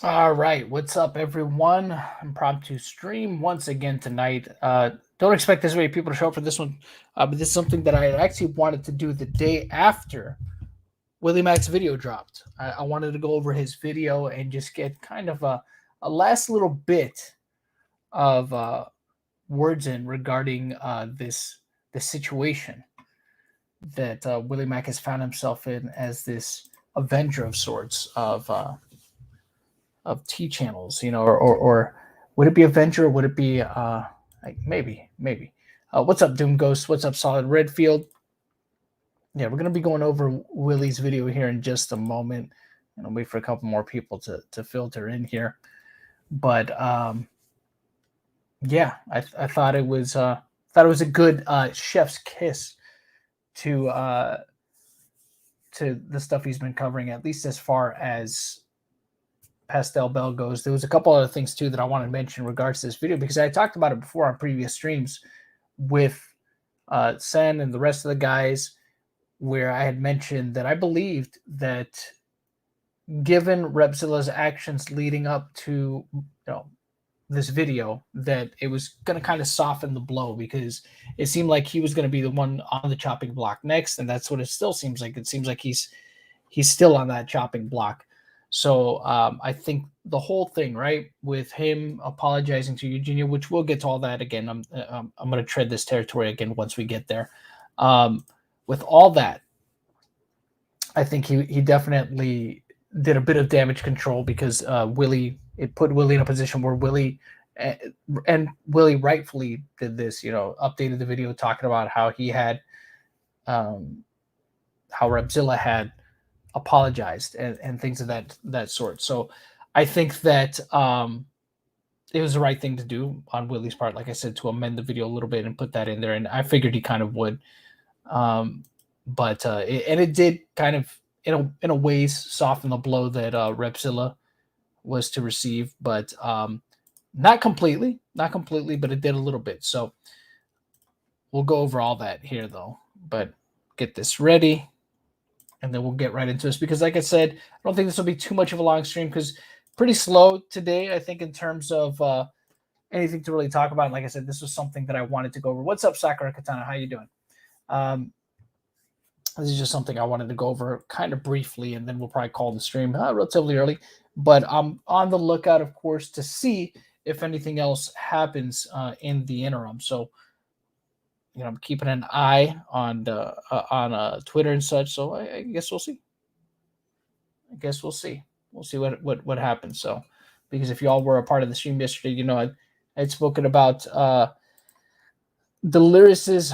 All right, what's up, everyone? Impromptu stream once again tonight. Don't expect this many people to show up for this one, but this is something that I actually wanted to do the day after Willie Mac's video dropped. I wanted to go over his video and just get kind of a last little bit of words in regarding this situation that Willie Mac has found himself in as this avenger of sorts of T channels, or would it be Avenger? Or would it be like maybe? What's up, Doom Ghost? What's up, Solid Redfield? Yeah, we're gonna be going over Willie's video here in just a moment, and I'll wait for a couple more people to filter in here. But yeah, I thought it was a good chef's kiss to the stuff he's been covering, at least as far as Pastel Belle goes. There was a couple other things too that I want to mention in regards to this video, because I talked about it before on previous streams with Sen and the rest of the guys, where I had mentioned that I believed that given Repzilla's actions leading up to this video, that it was going to kind of soften the blow, because it seemed like he was going to be the one on the chopping block next, and that's what it still seems like. It seems like he's still on that chopping block. So I think the whole thing, right, with him apologizing to Eugenia, which we'll get to all that again. I'm going to tread this territory again once we get there. With all that, I think he definitely did a bit of damage control, because it put Willie in a position where Willie rightfully did this, updated the video talking about how he had, how Repzilla had apologized and things of that sort. So I think that it was the right thing to do on Willie's part, like I said, to amend the video a little bit and put that in there. And I figured he kind of would. But it did kind of, in a ways, soften the blow that Repzilla was to receive, but not completely, but it did a little bit. So we'll go over all that here, though. But get this ready, and then we'll get right into this, because like I said, I don't think this will be too much of a long stream, because pretty slow today, I think, in terms of anything to really talk about. And like I said, this was something that I wanted to go over. What's up, Sakura Katana? How you doing? This is just something I wanted to go over kind of briefly, and then we'll probably call the stream relatively early. But I'm on the lookout, of course, to see if anything else happens in the interim. So, I'm keeping an eye on Twitter and such. So I guess we'll see. We'll see what happens. So, because if y'all were a part of the stream yesterday, I'd spoken about Delirious'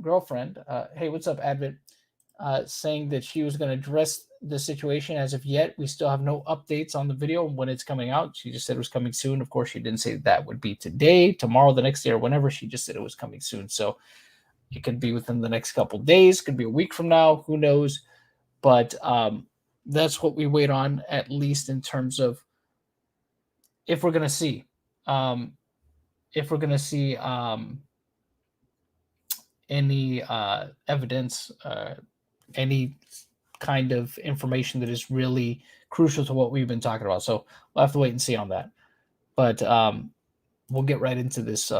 girlfriend. Hey, what's up, Advent? Saying that she was going to address the situation. As of yet, we still have no updates on the video when it's coming out. She just said it was coming soon. Of course, she didn't say that would be today, tomorrow, the next day, or whenever. She just said it was coming soon. So it could be within the next couple of days, could be a week from now, who knows. But that's what we wait on, at least in terms of if we're going to see. Any evidence, any kind of information that is really crucial to what we've been talking about. So we'll have to wait and see on that. But we'll get right into this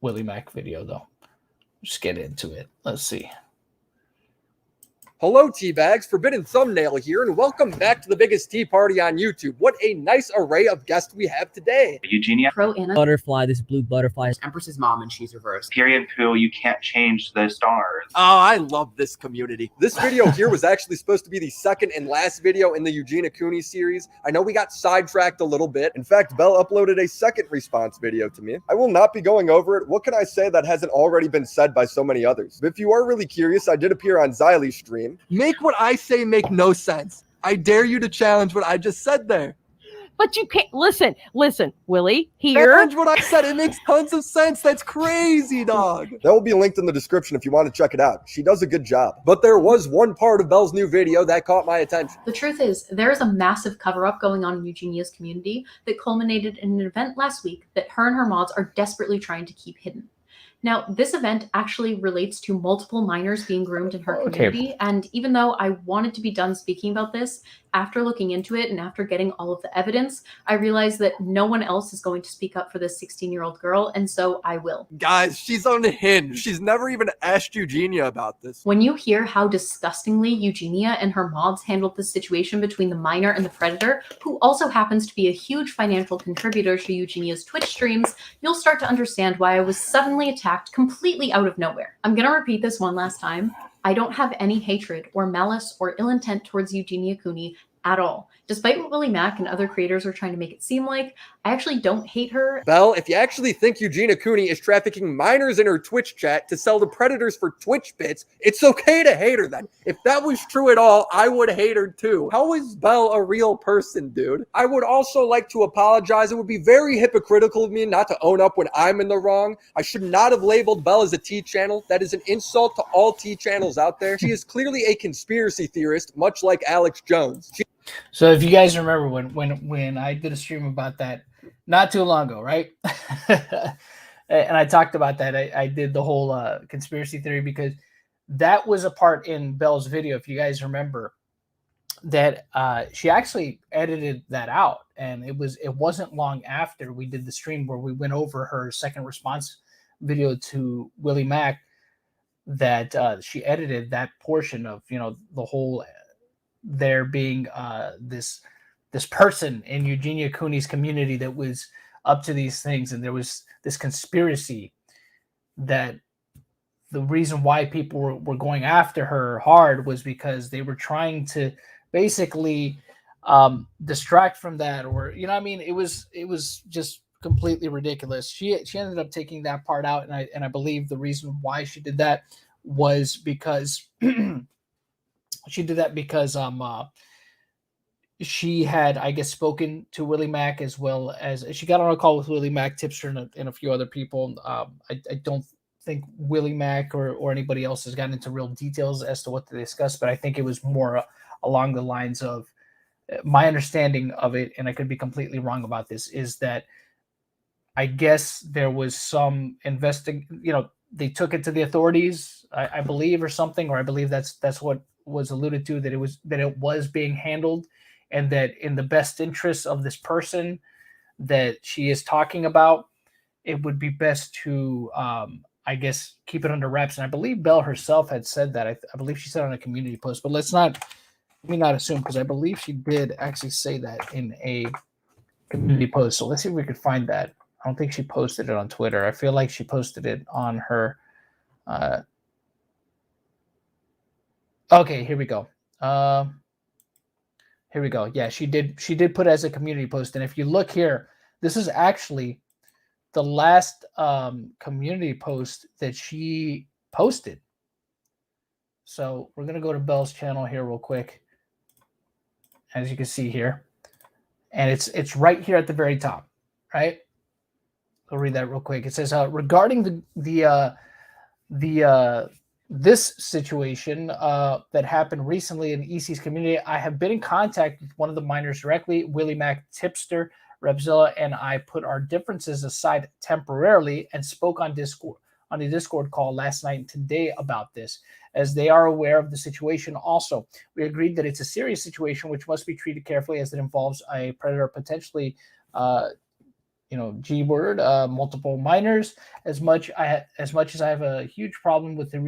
Willie Mac video, though. Just get into it. Let's see. Hello, Teabags. Forbidden Thumbnail here, and welcome back to the biggest tea party on YouTube. What a nice array of guests we have today. Eugenia Pro Anna. Butterfly, this blue butterfly is Empress's mom, and she's reversed. period poo, you can't change the stars. Oh, I love this community. This video here was actually supposed to be the second and last video in the Eugenia Cooney series. I know we got sidetracked a little bit. In fact, Belle uploaded a second response video to me. I will not be going over it. What can I say that hasn't already been said by so many others? But if you are really curious, I did appear on Xylee's stream. Make what I say make no sense. I dare you to challenge what I just said there. But you can't listen, Willie. Here. Challenge what I said. It makes tons of sense. That's crazy, dog. That will be linked in the description if you want to check it out. She does a good job. But there was one part of Belle's new video that caught my attention. The truth is, there is a massive cover-up going on in Eugenia's community that culminated in an event last week that her and her mods are desperately trying to keep hidden. Now, this event actually relates to multiple minors being groomed in her Okay. community. And even though I wanted to be done speaking about this, after looking into it and after getting all of the evidence, I realized that no one else is going to speak up for this 16-year-old girl, and so I will. Guys, she's unhinged. She's never even asked Eugenia about this. When you hear how disgustingly Eugenia and her mods handled the situation between the minor and the predator, who also happens to be a huge financial contributor to Eugenia's Twitch streams, you'll start to understand why I was suddenly attacked completely out of nowhere. I'm gonna repeat this one last time. I don't have any hatred or malice or ill intent towards Eugenia Cooney at all. Despite what Willie Mac and other creators are trying to make it seem like, I actually don't hate her. Belle, if you actually think Eugenia Cooney is trafficking minors in her Twitch chat to sell to predators for Twitch bits, it's okay to hate her then. If that was true at all, I would hate her too. How is Belle a real person, dude? I would also like to apologize. It would be very hypocritical of me not to own up when I'm in the wrong. I should not have labeled Belle as a T channel. That is an insult to all T channels out there. She is clearly a conspiracy theorist, much like Alex Jones. So if you guys remember when I did a stream about that not too long ago, right? And I talked about that. I did the whole conspiracy theory because that was a part in Belle's video, if you guys remember, that she actually edited that out. And it wasn't long after we did the stream where we went over her second response video to Willie Mac that she edited that portion of, the whole there being this person in Eugenia Cooney's community that was up to these things, and there was this conspiracy that the reason why people were going after her hard was because they were trying to basically distract from that, or it was just completely ridiculous. She ended up taking that part out, and I believe the reason why she did that was because she did that because she had, I guess, spoken to Willie Mac, as well as she got on a call with Willie Mac, Tipster, and a few other people. I don't think Willie Mac or anybody else has gotten into real details as to what they discussed, but I think it was more along the lines of my understanding of it, and I could be completely wrong about this, is that I guess there was some they took it to the authorities, I believe, or something, or I believe that's what was alluded to, that it was being handled, and that in the best interest of this person that she is talking about, it would be best to I guess keep it under wraps. And I believe Belle herself had said that. I believe she said on a community post, but let me not assume, because I believe she did actually say that in a community post. So let's see if we could find that. I don't think she posted it on Twitter. I feel like she posted it on her okay, here we go. Here we go. Yeah, she did put it as a community post. And if you look here, this is actually the last community post that she posted. So we're gonna go to Belle's channel here real quick, as you can see here, and it's right here at the very top, right? I'll read that real quick. It says regarding this situation that happened recently in EC's community, I have been in contact with one of the minors directly, Willie Mac, Tipster, Repzilla, and I put our differences aside temporarily and spoke on the Discord call last night and today about this, as they are aware of the situation. Also, we agreed that it's a serious situation which must be treated carefully, as it involves a predator potentially G word, multiple minors. As much as I have a huge problem with the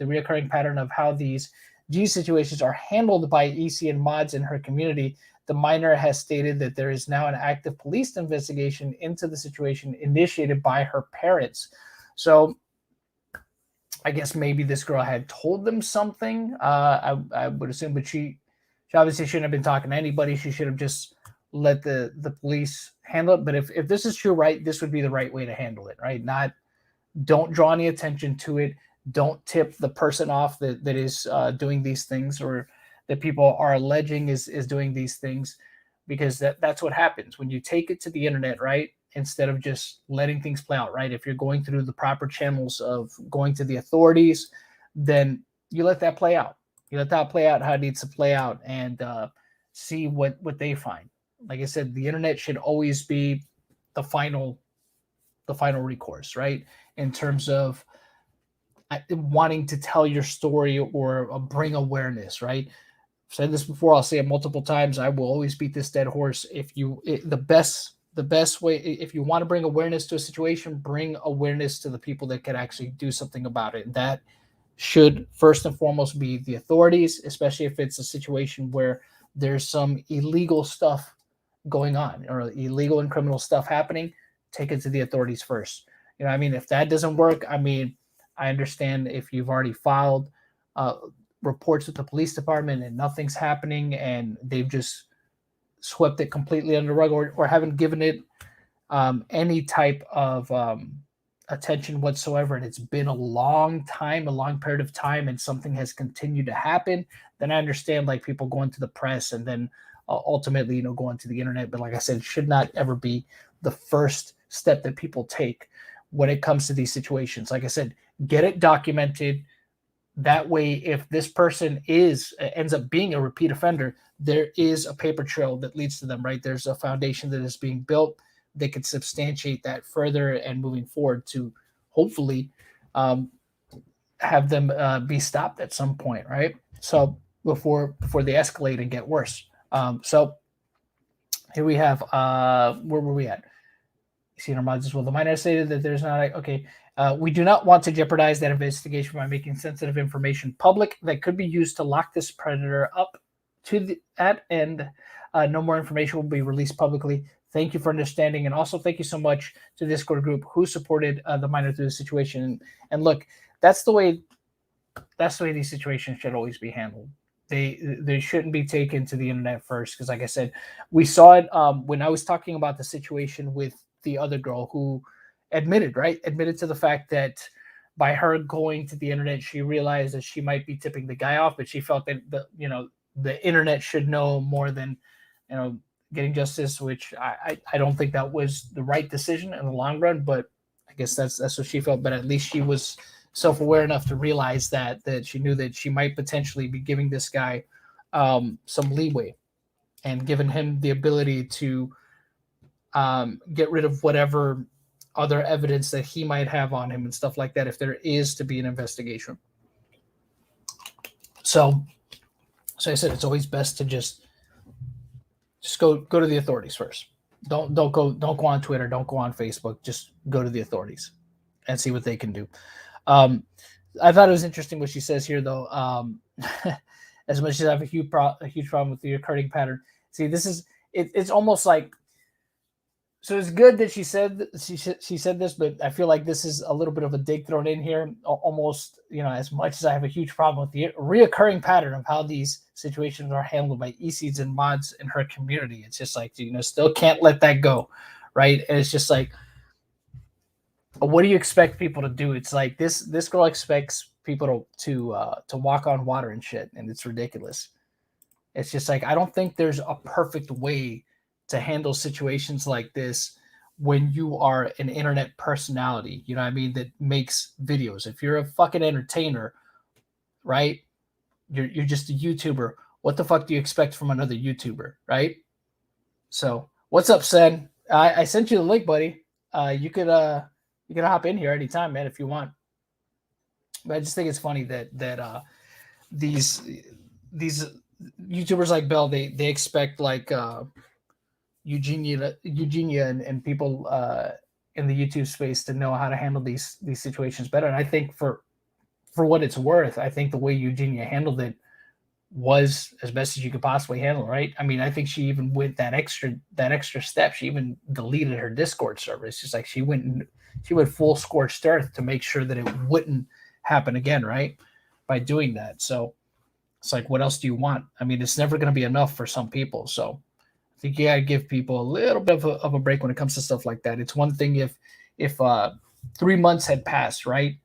reoccurring pattern of how these G situations are handled by EC and mods in her community, the minor has stated that there is now an active police investigation into the situation initiated by her parents. So I guess maybe this girl had told them something. I would assume, but she obviously shouldn't have been talking to anybody. She should have just let the police handle it. But if this is true, right, this would be the right way to handle it, right? Don't draw any attention to it. Don't tip the person off that is doing these things, or that people are alleging is doing these things, because that's what happens when you take it to the internet, right? Instead of just letting things play out, right? If you're going through the proper channels of going to the authorities, then you let that play out. You let that play out how it needs to play out, and see what they find. Like I said, the internet should always be the final the final recourse, right? In terms of wanting to tell your story or bring awareness, right? I've said this before, I'll say it multiple times. I will always beat this dead horse. The best way, if you want to bring awareness to a situation, bring awareness to the people that can actually do something about it. That should first and foremost be the authorities, especially if it's a situation where there's some illegal stuff going on or illegal and criminal stuff happening. Take it to the authorities first. You know, I mean, if that doesn't work, I mean, I understand if you've already filed reports with the police department and nothing's happening and they've just swept it completely under the rug or haven't given it any type of attention whatsoever, and it's been a long period of time, and something has continued to happen, then I understand like people going to the press and then ultimately, you know, going to the internet. But like I said, it should not ever be the first step that people take when it comes to these situations. Like I said, get it documented. That way, if this person ends up being a repeat offender, there is a paper trail that leads to them, right? There's a foundation that is being built. They can substantiate that further and moving forward to hopefully have them be stopped at some point, right? So before they escalate and get worse. So here we have, where were we at? Senior mods as well. The minor stated that there's not we do not want to jeopardize that investigation by making sensitive information public that could be used to lock this predator up to that end. No more information will be released publicly. Thank you for understanding, and also thank you so much to the Discord group who supported the minor through the situation. And look, that's the way these situations should always be handled. They shouldn't be taken to the internet first, because like I said, we saw it when I was talking about the situation with the other girl who admitted to the fact that by her going to the internet, she realized that she might be tipping the guy off, but she felt that the internet should know more than, you know, getting justice, which I don't think that was the right decision in the long run, but I guess that's what she felt. But at least she was self-aware enough to realize that she knew that she might potentially be giving this guy some leeway and giving him the ability to get rid of whatever other evidence that he might have on him and stuff like that if there is to be an investigation. So I said it's always best to just go to the authorities first. Don't go on Twitter, don't go on Facebook, just go to the authorities and see what they can do. I thought it was interesting what she says here, though. As much as I have a huge problem with the recurring pattern. See, this is it's almost like, so it's good that she said this, but I feel like this is a little bit of a dig thrown in here. Almost, you know, as much as I have a huge problem with the reoccurring pattern of how these situations are handled by e-seeds and mods in her community, it's just like, you know, still can't let that go, right? And it's just like, what do you expect people to do? It's like this girl expects people to walk on water and shit, and it's ridiculous. It's just like, I don't think there's a perfect way to handle situations like this when you are an internet personality, you know what I mean, that makes videos. If you're a fucking entertainer, right? You're just a YouTuber. What the fuck do you expect from another YouTuber, right? So what's up, Sen? I sent you the link, buddy. You could hop in here anytime, man, if you want. But I just think it's funny that these YouTubers like Belle, they expect like Eugenia and people in the YouTube space to know how to handle these situations better. And I think for what it's worth, I think the way Eugenia handled it was as best as you could possibly handle, right? I mean, I think she even went that extra step. She even deleted her Discord server. It's just like she went full scorched earth to make sure that it wouldn't happen again, right? By doing that. So it's like, what else do you want? I mean, it's never going to be enough for some people. So I think you gotta give people a little bit of a break when it comes to stuff like that. It's one thing if 3 months had passed, right?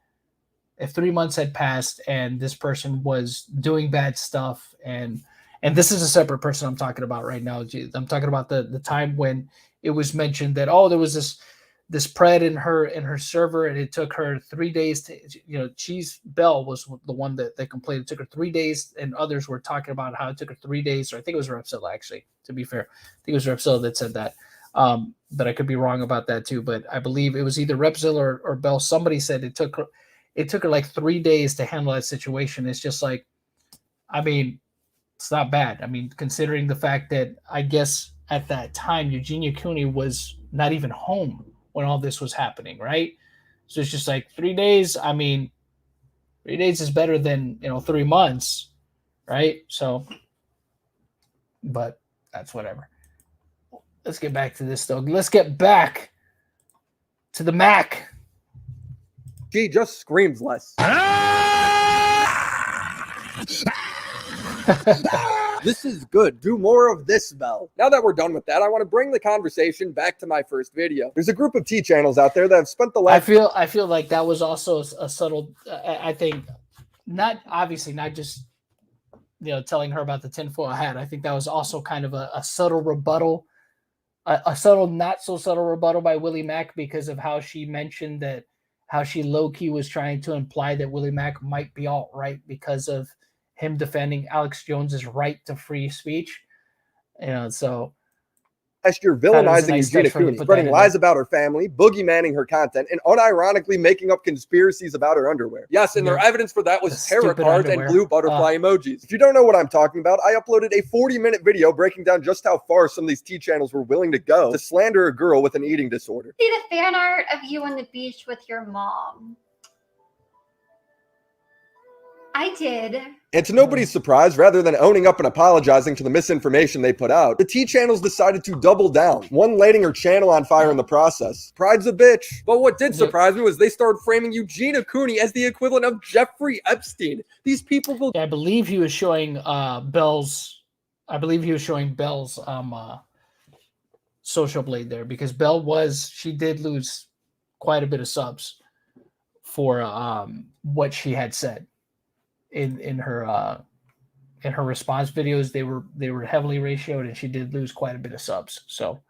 If 3 months had passed and this person was doing bad stuff, and this is a separate person I'm talking about right now. I'm talking about the time when it was mentioned that, oh, there was this pred in her server, and it took her 3 days to, you know, Cheese Belle was the one that complained. It took her 3 days, and others were talking about how it took her 3 days, or I think it was Repzilla, actually, to be fair. I think it was Repzilla that said that. But I could be wrong about that too. But I believe it was either Repzilla or Belle. Somebody said it took her like 3 days to handle that situation. It's just like, I mean, it's not bad. I mean, considering the fact that I guess at that time Eugenia Cooney was not even home when all this was happening, right? So it's just like 3 days. I mean, 3 days is better than 3 months, right? So, but that's whatever. Let's get back to this though. Let's get back to the Mac. She just screams less. This is good. Do more of this, Belle. Now that we're done with that, I want to bring the conversation back to my first video. There's a group of T channels out there that have spent the last... I feel like that was also a subtle, I think, not just, telling her about the tinfoil hat. I think that was also kind of a subtle rebuttal, a subtle, not so subtle rebuttal by Willie Mac, because of how she mentioned that, how she low-key was trying to imply that Willie Mac might be alt-right because of him defending Alex Jones's right to free speech. So last year villainizing Eugenia Cooney, spreading lies about her family, boogeymanning her content, and unironically making up conspiracies about her underwear. Yes, and their evidence for that was tarot cards and blue butterfly emojis. If you don't know what I'm talking about, I uploaded a 40-minute video breaking down just how far some of these T channels were willing to go to slander a girl with an eating disorder. See the fan art of you on the beach with your mom. I did. And to nobody's surprise, rather than owning up and apologizing to the misinformation they put out, the T channels decided to double down, one lighting her channel on fire in the process. Pride's a bitch. But what did surprise me was they started framing Eugenia Cooney as the equivalent of Jeffrey Epstein. These people will... I believe he was showing Belle's social blade there, because she did lose quite a bit of subs for what she had said. In her response videos, they were heavily ratioed, and she did lose quite a bit of subs. So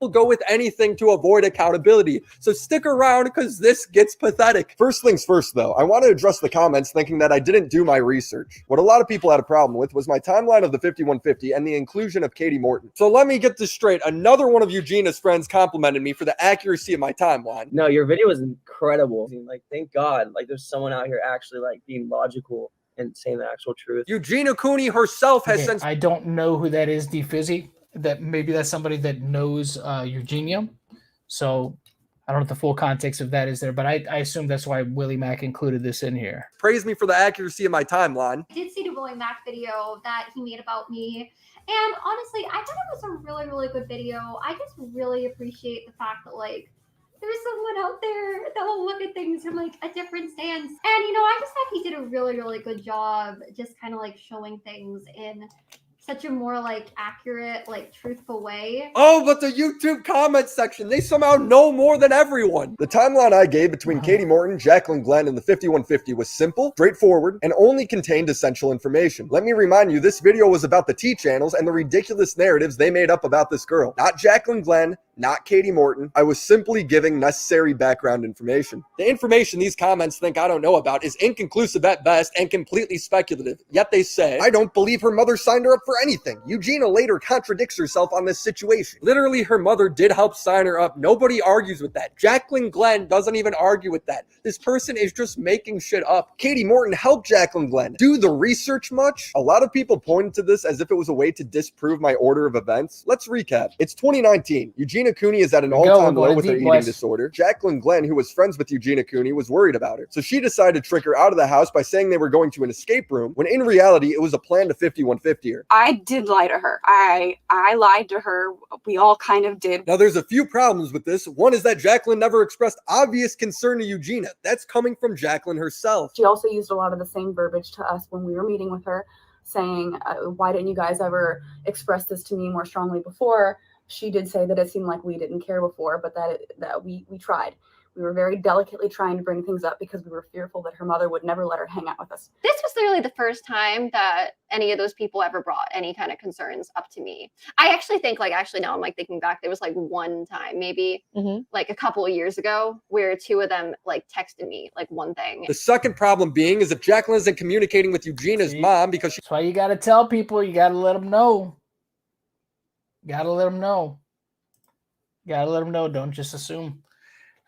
will go with anything to avoid accountability. So stick around, because this gets pathetic. First things first, though, I want to address the comments thinking that I didn't do my research. What a lot of people had a problem with was my timeline of the 5150 and the inclusion of Katie Morton. So let me get this straight. Another one of Eugenia's friends complimented me for the accuracy of my timeline. No, your video was incredible. Like, thank God, like, there's someone out here actually like being logical and saying the actual truth. Eugenia Cooney herself has since... I don't know who that is, D-Fizzy. That maybe that's somebody that knows Eugenia. So I don't know if the full context of that is there, but I assume that's why Willie Mac included this in here. Praise me for the accuracy of my timeline. I did see the Willie Mac video that he made about me. And honestly, I thought it was a really, really good video. I just really appreciate the fact that, like, there's someone out there that will look at things from, like, a different stance. And, I just thought he did a really, really good job just kind of, like, showing things in such a more, like, accurate, like, truthful way. Oh, but the YouTube comment section, they somehow know more than everyone. The timeline I gave between Katie Morton, Jacqueline Glenn, and the 5150 was simple, straightforward, and only contained essential information. Let me remind you, this video was about the T channels and the ridiculous narratives they made up about this girl. Not Jacqueline Glenn, not Katie Morton. I was simply giving necessary background information. The information these comments think I don't know about is inconclusive at best and completely speculative. Yet they say, I don't believe her mother signed her up for anything. Eugenia later contradicts herself on this situation. Literally, her mother did help sign her up. Nobody argues with that. Jacqueline Glenn doesn't even argue with that. This person is just making shit up. Katie Morton helped Jacqueline Glenn. Do the research much? A lot of people pointed to this as if it was a way to disprove my order of events. Let's recap. It's 2019. Eugenia Cooney is at an all-time low with her eating disorder. Jacqueline Glenn, who was friends with Eugenia Cooney, was worried about her. So she decided to trick her out of the house by saying they were going to an escape room, when in reality, it was a plan to 5150 her. I did lie to her. I lied to her. We all kind of did. Now, there's a few problems with this. One is that Jacqueline never expressed obvious concern to Eugenia. That's coming from Jacqueline herself. She also used a lot of the same verbiage to us when we were meeting with her, saying, why didn't you guys ever express this to me more strongly before? She did say that it seemed like we didn't care before, but that we tried. We were very delicately trying to bring things up because we were fearful that her mother would never let her hang out with us. This was literally the first time that any of those people ever brought any kind of concerns up to me. I actually think, now I'm like thinking back, there was like one time, maybe like a couple of years ago, where two of them like texted me like one thing. The second problem being is if Jacqueline isn't communicating with Eugenia's mom because that's why you got to tell people, you got to let them know. Gotta let them know. Gotta let them know. Don't just assume,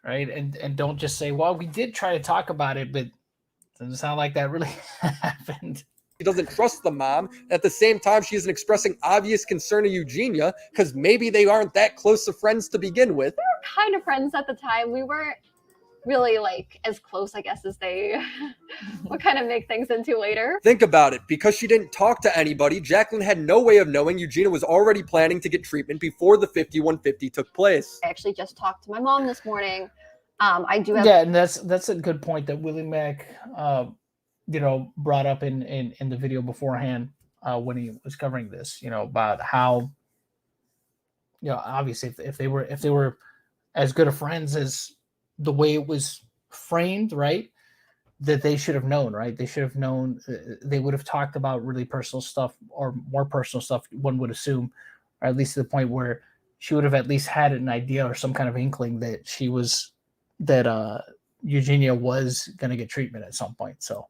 right? And don't just say, well, we did try to talk about it, but it doesn't sound like that really happened. She doesn't trust the mom. At the same time, she isn't expressing obvious concern to Eugenia because maybe they aren't that close of friends to begin with. We were kind of friends at the time. We weren't really like as close, I guess, as they would kind of make things into later. Think about it. Because she didn't talk to anybody, Jacqueline had no way of knowing Eugenia was already planning to get treatment before the 5150 took place. I actually just talked to my mom this morning. I do have... Yeah, and that's a good point that Willie Mac brought up in the video beforehand when he was covering this, about how, obviously if they were as good of friends as the way it was framed, right, that they should have known, right? They should have known. They would have talked about really personal stuff or more personal stuff, one would assume, or at least to the point where she would have at least had an idea or some kind of inkling that Eugenia was going to get treatment at some point. So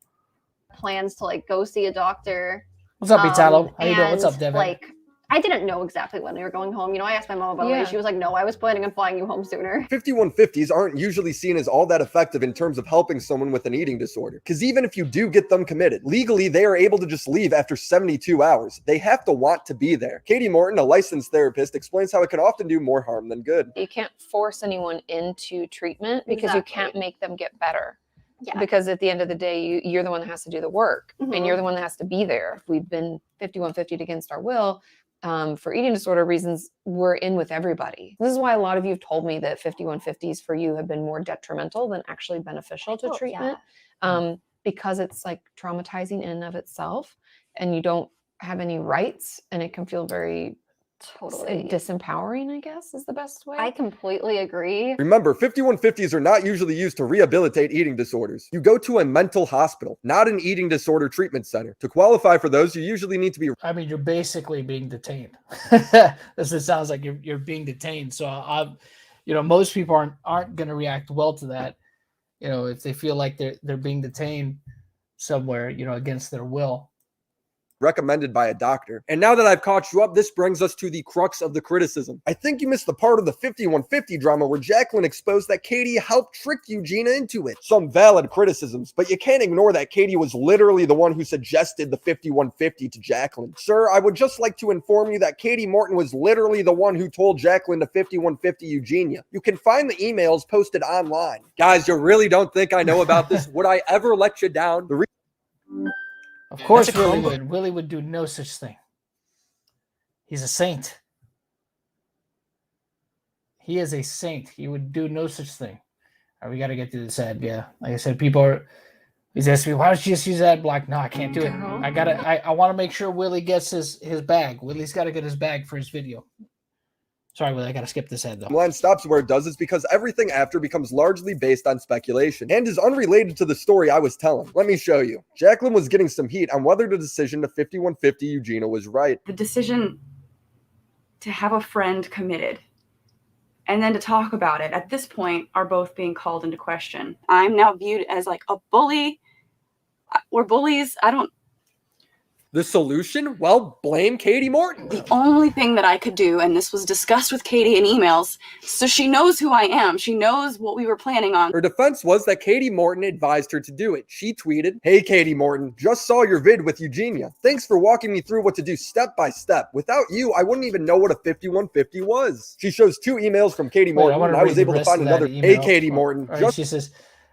plans to like go see a doctor. What's up, Italo? How you doing? What's up, Devin? Like, I didn't know exactly when they were going home. I asked my mom about it. She was like, no, I was planning on flying you home sooner. 5150s aren't usually seen as all that effective in terms of helping someone with an eating disorder. Because even if you do get them committed, legally, they are able to just leave after 72 hours. They have to want to be there. Katie Morton, a licensed therapist, explains how it can often do more harm than good. You can't force anyone into treatment because you can't make them get better. Yeah. Because at the end of the day, you're the one that has to do the work, and you're the one that has to be there. If we've been 5150'd against our will for eating disorder reasons, we're in with everybody. This is why a lot of you have told me that 5150s for you have been more detrimental than actually beneficial to treatment, because it's like traumatizing in and of itself, and you don't have any rights, and it can feel very disempowering, I guess is the best way. I completely agree. Remember, 5150s are not usually used to rehabilitate eating disorders. You go to a mental hospital, not an eating disorder treatment center. To qualify for those, you usually need to be... I mean, you're basically being detained. This sounds like you're being detained. So, most people aren't going to react well to that. If they feel like they're being detained somewhere, against their will. Recommended by a doctor. And now that I've caught you up, this brings us to the crux of the criticism. I think you missed the part of the 5150 drama where Jacqueline exposed that Katie helped trick Eugenia into it. Some valid criticisms, but you can't ignore that Katie was literally the one who suggested the 5150 to Jacqueline. Sir, I would just like to inform you that Katie Morton was literally the one who told Jacqueline to 5150 Eugenia. You can find the emails posted online. Guys, you really don't think I know about this? Would I ever let you down? Of course, Willie would do no such thing. He's a saint. He is a saint. He would do no such thing. All right, we got to get through this ad. Yeah, like I said, he's asking me, why don't you just use ad block? No, I can't do it. I want to make sure Willie gets his bag. Willie's got to get his bag for his video. Sorry, Willie, I got to skip this ad, though. Line stops where it does is because everything after becomes largely based on speculation and is unrelated to the story I was telling. Let me show you. Jacqueline was getting some heat on whether the decision to 5150 Eugenia was right. The decision to have a friend committed and then to talk about it at this point are both being called into question. I'm now viewed as like a bully. We're bullies. The solution? Well, blame Katie Morton. The only thing that I could do, and this was discussed with Katie in emails, so she knows who I am. She knows what we were planning on. Her defense was that Katie Morton advised her to do it. She tweeted, "Hey, Katie Morton, just saw your vid with Eugenia. Thanks for walking me through what to do step by step. Without you, I wouldn't even know what a 5150 was." She shows 2 emails from Katie Morton, and I was able to find another. Hey, Katie Morton. Right, she says,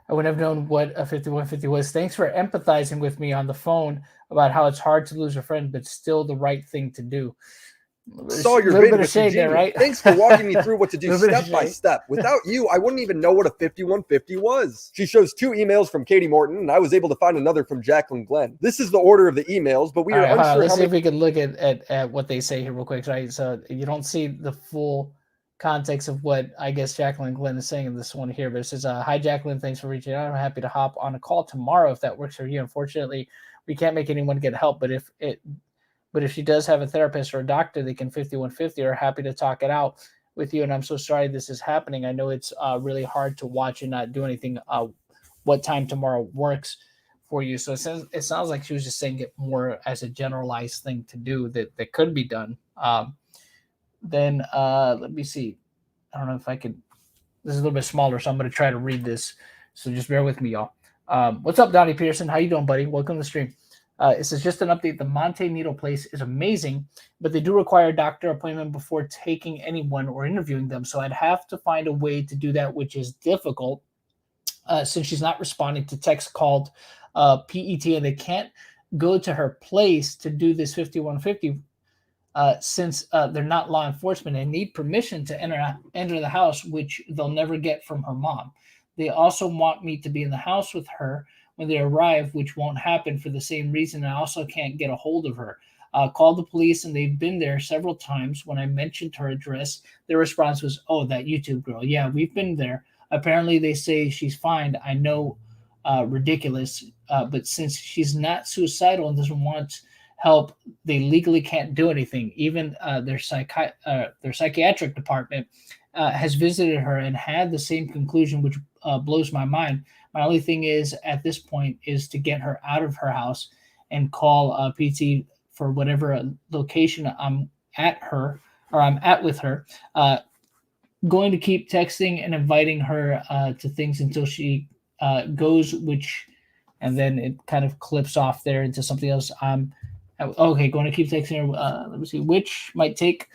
I would have known what a 5150 was. Thanks for empathizing with me on the phone about how it's hard to lose a friend, but still the right thing to do. Saw your vid with Eugenia. Right? Thanks for walking me through what to do step by step. Without you, I wouldn't even know what a 5150 was. She shows 2 emails from Katie Morton, and I was able to find another from Jacqueline Glenn. This is the order of the emails, but we are unsure. Let's see if we can look at what they say here real quick. Right? So you don't see the full context of what I guess Jacqueline Glenn is saying in this one here, but it says, hi, Jacqueline, thanks for reaching out. I'm happy to hop on a call tomorrow if that works for you. Unfortunately, we can't make anyone get help, but if she does have a therapist or a doctor, they can 5150 are happy to talk it out with you. And I'm so sorry this is happening. I know it's really hard to watch and not do anything. What time tomorrow works for you? So it sounds like she was just saying it more as a generalized thing to do that could be done. then let me see. I don't know if I could. This is a little bit smaller, so I'm going to try to read this. So just bear with me, y'all. What's up, Donnie Peterson? How you doing, buddy? Welcome to the stream. It says, just an update. The Monte Needle place is amazing, but they do require a doctor appointment before taking anyone or interviewing them. So I'd have to find a way to do that, which is difficult since she's not responding to texts called PET, and they can't go to her place to do this 5150 since they're not law enforcement and need permission to enter the house, which they'll never get from her mom. They also want me to be in the house with her when they arrive, which won't happen for the same reason. I also can't get a hold of her. Called the police, and they've been there several times. When I mentioned her address, their response was, oh, that YouTube girl. Yeah, we've been there. Apparently, they say she's fine. I know, ridiculous. But since she's not suicidal and doesn't want help, they legally can't do anything. Even their psychiatric department has visited her and had the same conclusion, which blows my mind. My only thing is at this point is to get her out of her house and call PT for whatever location I'm at with her. Going to keep texting and inviting her to things until she goes, and then it kind of clips off there into something else. Okay, going to keep texting her. Let me see, which might take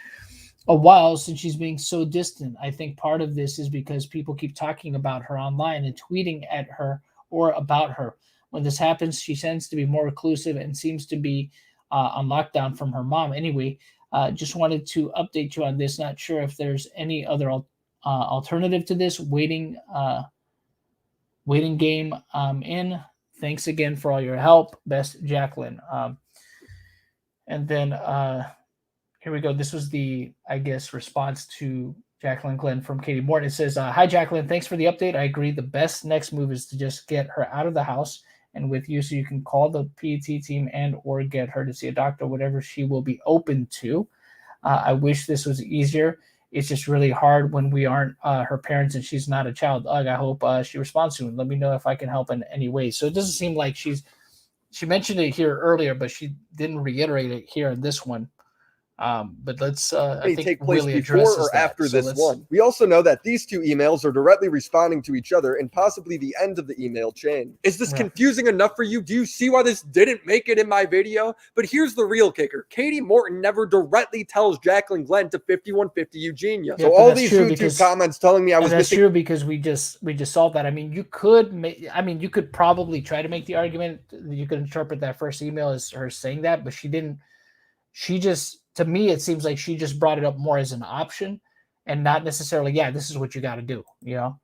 a while since she's being so distant. I think part of this is because people keep talking about her online and tweeting at her or about her. When this happens, she tends to be more reclusive and seems to be on lockdown from her mom. Anyway, just wanted to update you on this. Not sure if there's any other alternative to this. Waiting game in. Thanks again for all your help. Best, Jacqueline. And then here we go. This was the, I guess, response to Jacqueline Glenn from Katie Morton. It says, hi, Jacqueline. Thanks for the update. I agree. The best next move is to just get her out of the house and with you so you can call the PET team and or get her to see a doctor, whatever she will be open to. I wish this was easier. It's just really hard when we aren't her parents and she's not a child. I hope she responds soon. Let me know if I can help in any way. So it doesn't seem like she mentioned it here earlier, but she didn't reiterate it here in this one. But let's I think take place Willy before addresses or that. after So this one. We also know that these two emails are directly responding to each other and possibly the end of the email chain. Is this confusing enough for you? Do you see why this didn't make it in my video? But here's the real kicker. Katie Morton never directly tells Jacqueline Glenn to 5150 Eugenia. Yeah, So all these YouTube comments telling me I was that's missing. true because we just solved that. I mean, you could probably try to make the argument. You could interpret that first email as her saying that, but she didn't. She just, to me, it seems like she just brought it up more as an option and not necessarily, yeah, this is what you got to do, you know?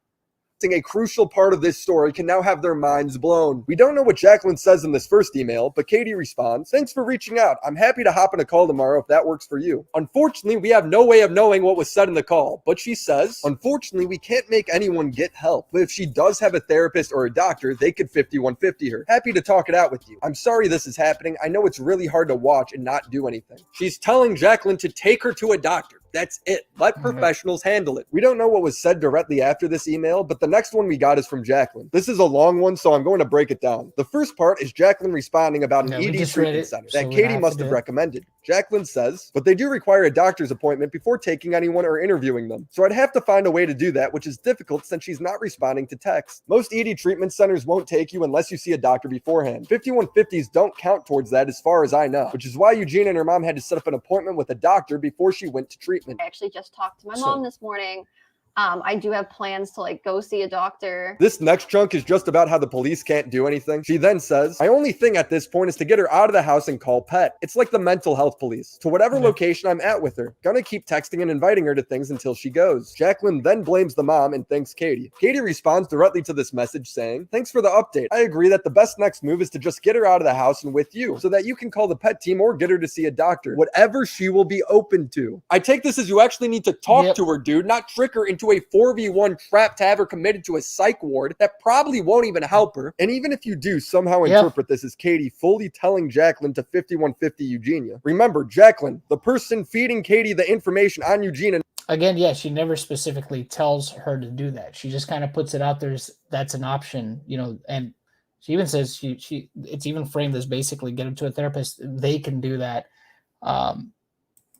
A crucial part of this story can now have their minds blown. We don't know what Jacqueline says in this first email, but Katie responds, thanks for reaching out. I'm happy to hop on a call tomorrow if that works for you. Unfortunately, we have no way of knowing what was said in the call, but she says, unfortunately, we can't make anyone get help, but if she does have a therapist or a doctor, they could 5150 her. Happy to talk it out with you. I'm sorry this is happening. I know it's really hard to watch and not do anything. She's telling Jacqueline to take her to a doctor. That's it. Let professionals handle it. We don't know what was said directly after this email, but the next one we got is from Jacqueline. This is a long one, so I'm going to break it down. The first part is Jacqueline responding about an ED treatment center that Katie must have recommended. Jacqueline says, but they do require a doctor's appointment before taking anyone or interviewing them. So I'd have to find a way to do that, which is difficult since she's not responding to text. Most ED treatment centers won't take you unless you see a doctor beforehand. 5150s don't count towards that as far as I know, which is why Eugenia and her mom had to set up an appointment with a doctor before she went to treatment. I actually just talked to my mom this morning. I do have plans to go see a doctor. This next chunk is just about how the police can't do anything. She then says, my only thing at this point is to get her out of the house and call PET. It's like the mental health police. To whatever location I'm at with her. Gonna keep texting and inviting her to things until she goes. Jacqueline then blames the mom and thanks Katie. Katie responds directly to this message saying, thanks for the update. I agree that the best next move is to just get her out of the house and with you so that you can call the PET team or get her to see a doctor. Whatever she will be open to. I take this as you actually need to talk to her, dude, not trick her into a 4v1 trap to have her committed to a psych ward that probably won't even help her. And even if you do somehow interpret this as Katie fully telling Jacqueline to 5150 Eugenia, remember, Jacqueline, the person feeding Katie the information on Eugenia. Again, yeah, she never specifically tells her to do that. She just kind of puts it out there as that's an option, you know, and she even says it's even framed as basically get her to a therapist. They can do that.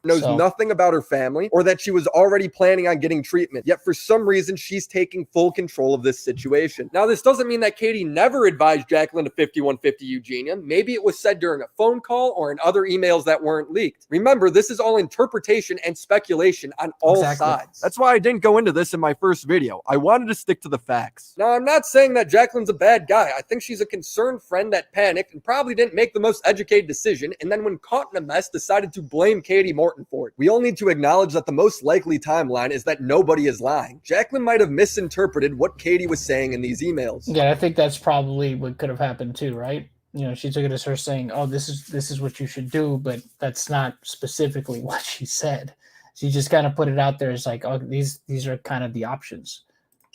knows nothing about her family, or that she was already planning on getting treatment. Yet for some reason, she's taking full control of this situation. Now, this doesn't mean that Katie never advised Jacqueline to 5150 Eugenia. Maybe it was said during a phone call or in other emails that weren't leaked. Remember, this is all interpretation and speculation on all sides. That's why I didn't go into this in my first video. I wanted to stick to the facts. Now, I'm not saying that Jacqueline's a bad guy. I think she's a concerned friend that panicked and probably didn't make the most educated decision, and then when caught in a mess, decided to blame Katie Morton for it. We all need to acknowledge that the most likely timeline is that nobody is lying. Jacqueline might have misinterpreted what Katie was saying in these emails. Yeah, I think that's probably what could have happened too, right? You know, she took it as her saying, "Oh, this is what you should do," but that's not specifically what she said. She just kind of put it out there as like, "Oh, these are kind of the options."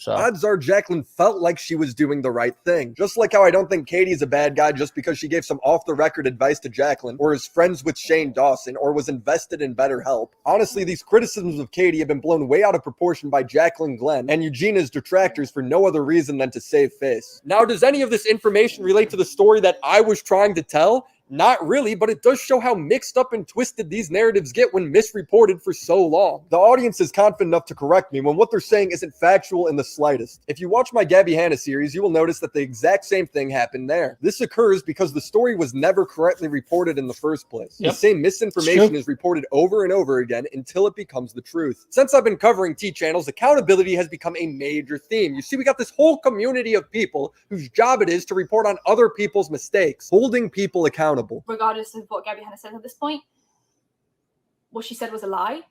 So odds are Jacqueline felt like she was doing the right thing. Just like how I don't think Katie's a bad guy just because she gave some off-the-record advice to Jacqueline, or is friends with Shane Dawson, or was invested in BetterHelp. Honestly, these criticisms of Katie have been blown way out of proportion by Jacqueline Glenn and Eugenia's detractors for no other reason than to save face. Now, does any of this information relate to the story that I was trying to tell? Not really, but it does show how mixed up and twisted these narratives get when misreported for so long. The audience is confident enough to correct me when what they're saying isn't factual in the slightest. If you watch my Gabby Hanna series, you will notice that the exact same thing happened there. This occurs because the story was never correctly reported in the first place. The same misinformation is reported over and over again until it becomes the truth. Since I've been covering T-channels, accountability has become a major theme. You see, we got this whole community of people whose job it is to report on other people's mistakes, holding people accountable. Regardless of what Gabby Hanna says at this point, what she said was a lie.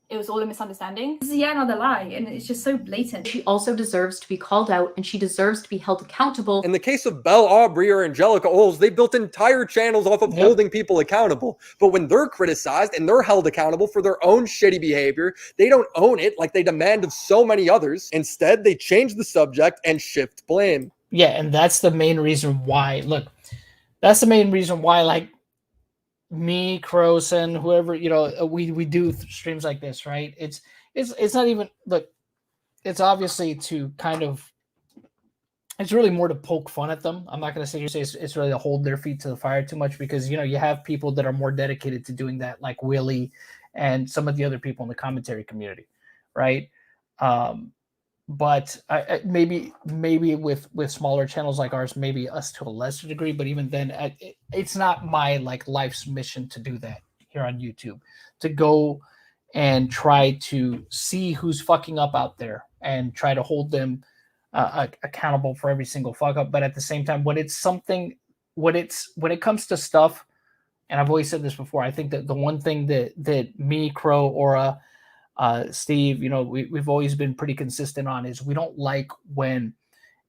It was all a misunderstanding. This is yet another lie, and it's just so blatant. She also deserves to be called out, and she deserves to be held accountable. In the case of Belle Aubrey or Angelica Oles, they built entire channels off of holding people accountable. But when they're criticized and they're held accountable for their own shitty behavior, they don't own it like they demand of so many oothers. Instead, they change the subject and shift blame. Yeah, and that's the main reason why. Look, that's the main reason why, like me, Crows, and whoever, you know, we do streams like this, right? It's not even, look, it's obviously to kind of, it's really more to poke fun at them. I'm not going to say it's really to hold their feet to the fire too much, because, you know, you have people that are more dedicated to doing that, like Willy and some of the other people in the commentary community, right? But maybe with smaller channels like ours, maybe us to a lesser degree, but even then, it's not my like life's mission to do that here on YouTube, to go and try to see who's fucking up out there and try to hold them accountable for every single fuck up. But at the same time, when it comes to stuff, and I've always said this before, I think that the one thing that me, Crow, Aura, Steve, you know, we've always been pretty consistent on is we don't like when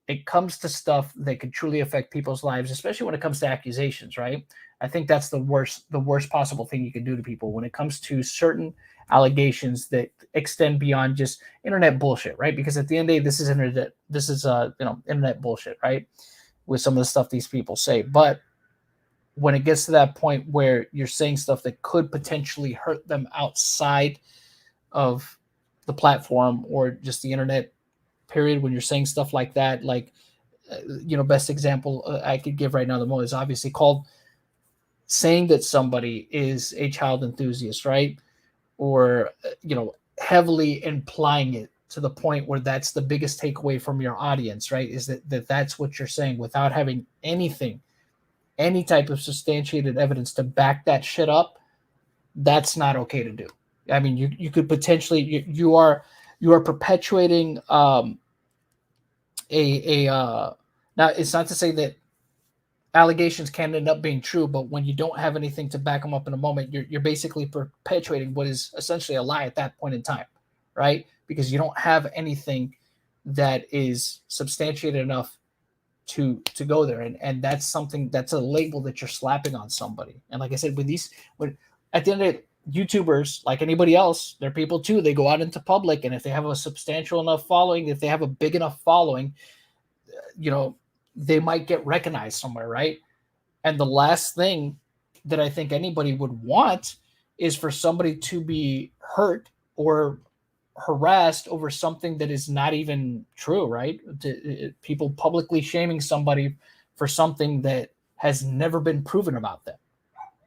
it comes to stuff that could truly affect people's lives, especially when it comes to accusations, right? I think that's the worst possible thing you can do to people when it comes to certain allegations that extend beyond just internet bullshit, right? Because at the end of the day, this is internet bullshit, right? With some of the stuff these people say. But when it gets to that point where you're saying stuff that could potentially hurt them outside of the platform or just the internet period, when you're saying stuff like that, like, you know, best example I could give right now, the most is obviously called saying that somebody is a child enthusiast, right? Or, you know, heavily implying it to the point where that's the biggest takeaway from your audience, right? Is that's what you're saying without having anything, any type of substantiated evidence to back that shit up. That's not okay to do. I mean, you could potentially, you are perpetuating now it's not to say that allegations can end up being true, but when you don't have anything to back them up in a moment, you're basically perpetuating what is essentially a lie at that point in time, right? Because you don't have anything that is substantiated enough to go there, and that's something, that's a label that you're slapping on somebody. And like I said, when at the end of it, YouTubers, like anybody else, they're people too. They go out into public, and if they have a substantial enough following, if they have a big enough following, you know, they might get recognized somewhere, right? And the last thing that I think anybody would want is for somebody to be hurt or harassed over something that is not even true, right? People publicly shaming somebody for something that has never been proven about them.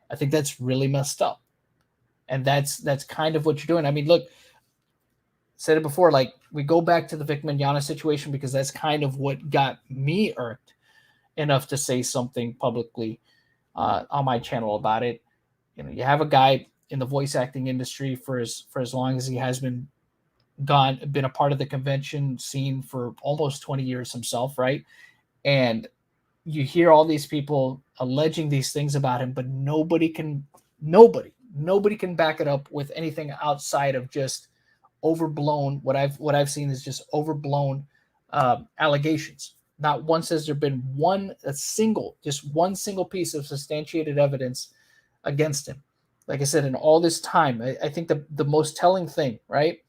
I think that's really messed up. And that's kind of what you're doing. I mean, look, said it before, like we go back to the Vic Mignogna situation because that's kind of what got me irked enough to say something publicly on my channel about it. You know, you have a guy in the voice acting industry for as long as he has been a part of the convention scene for almost 20 years himself, right? And you hear all these people alleging these things about him, but nobody can back it up with anything outside of just overblown. What I've seen is just overblown allegations. Not once has there been one single piece of substantiated evidence against him. Like I said, in all this time, I think the most telling thing, right?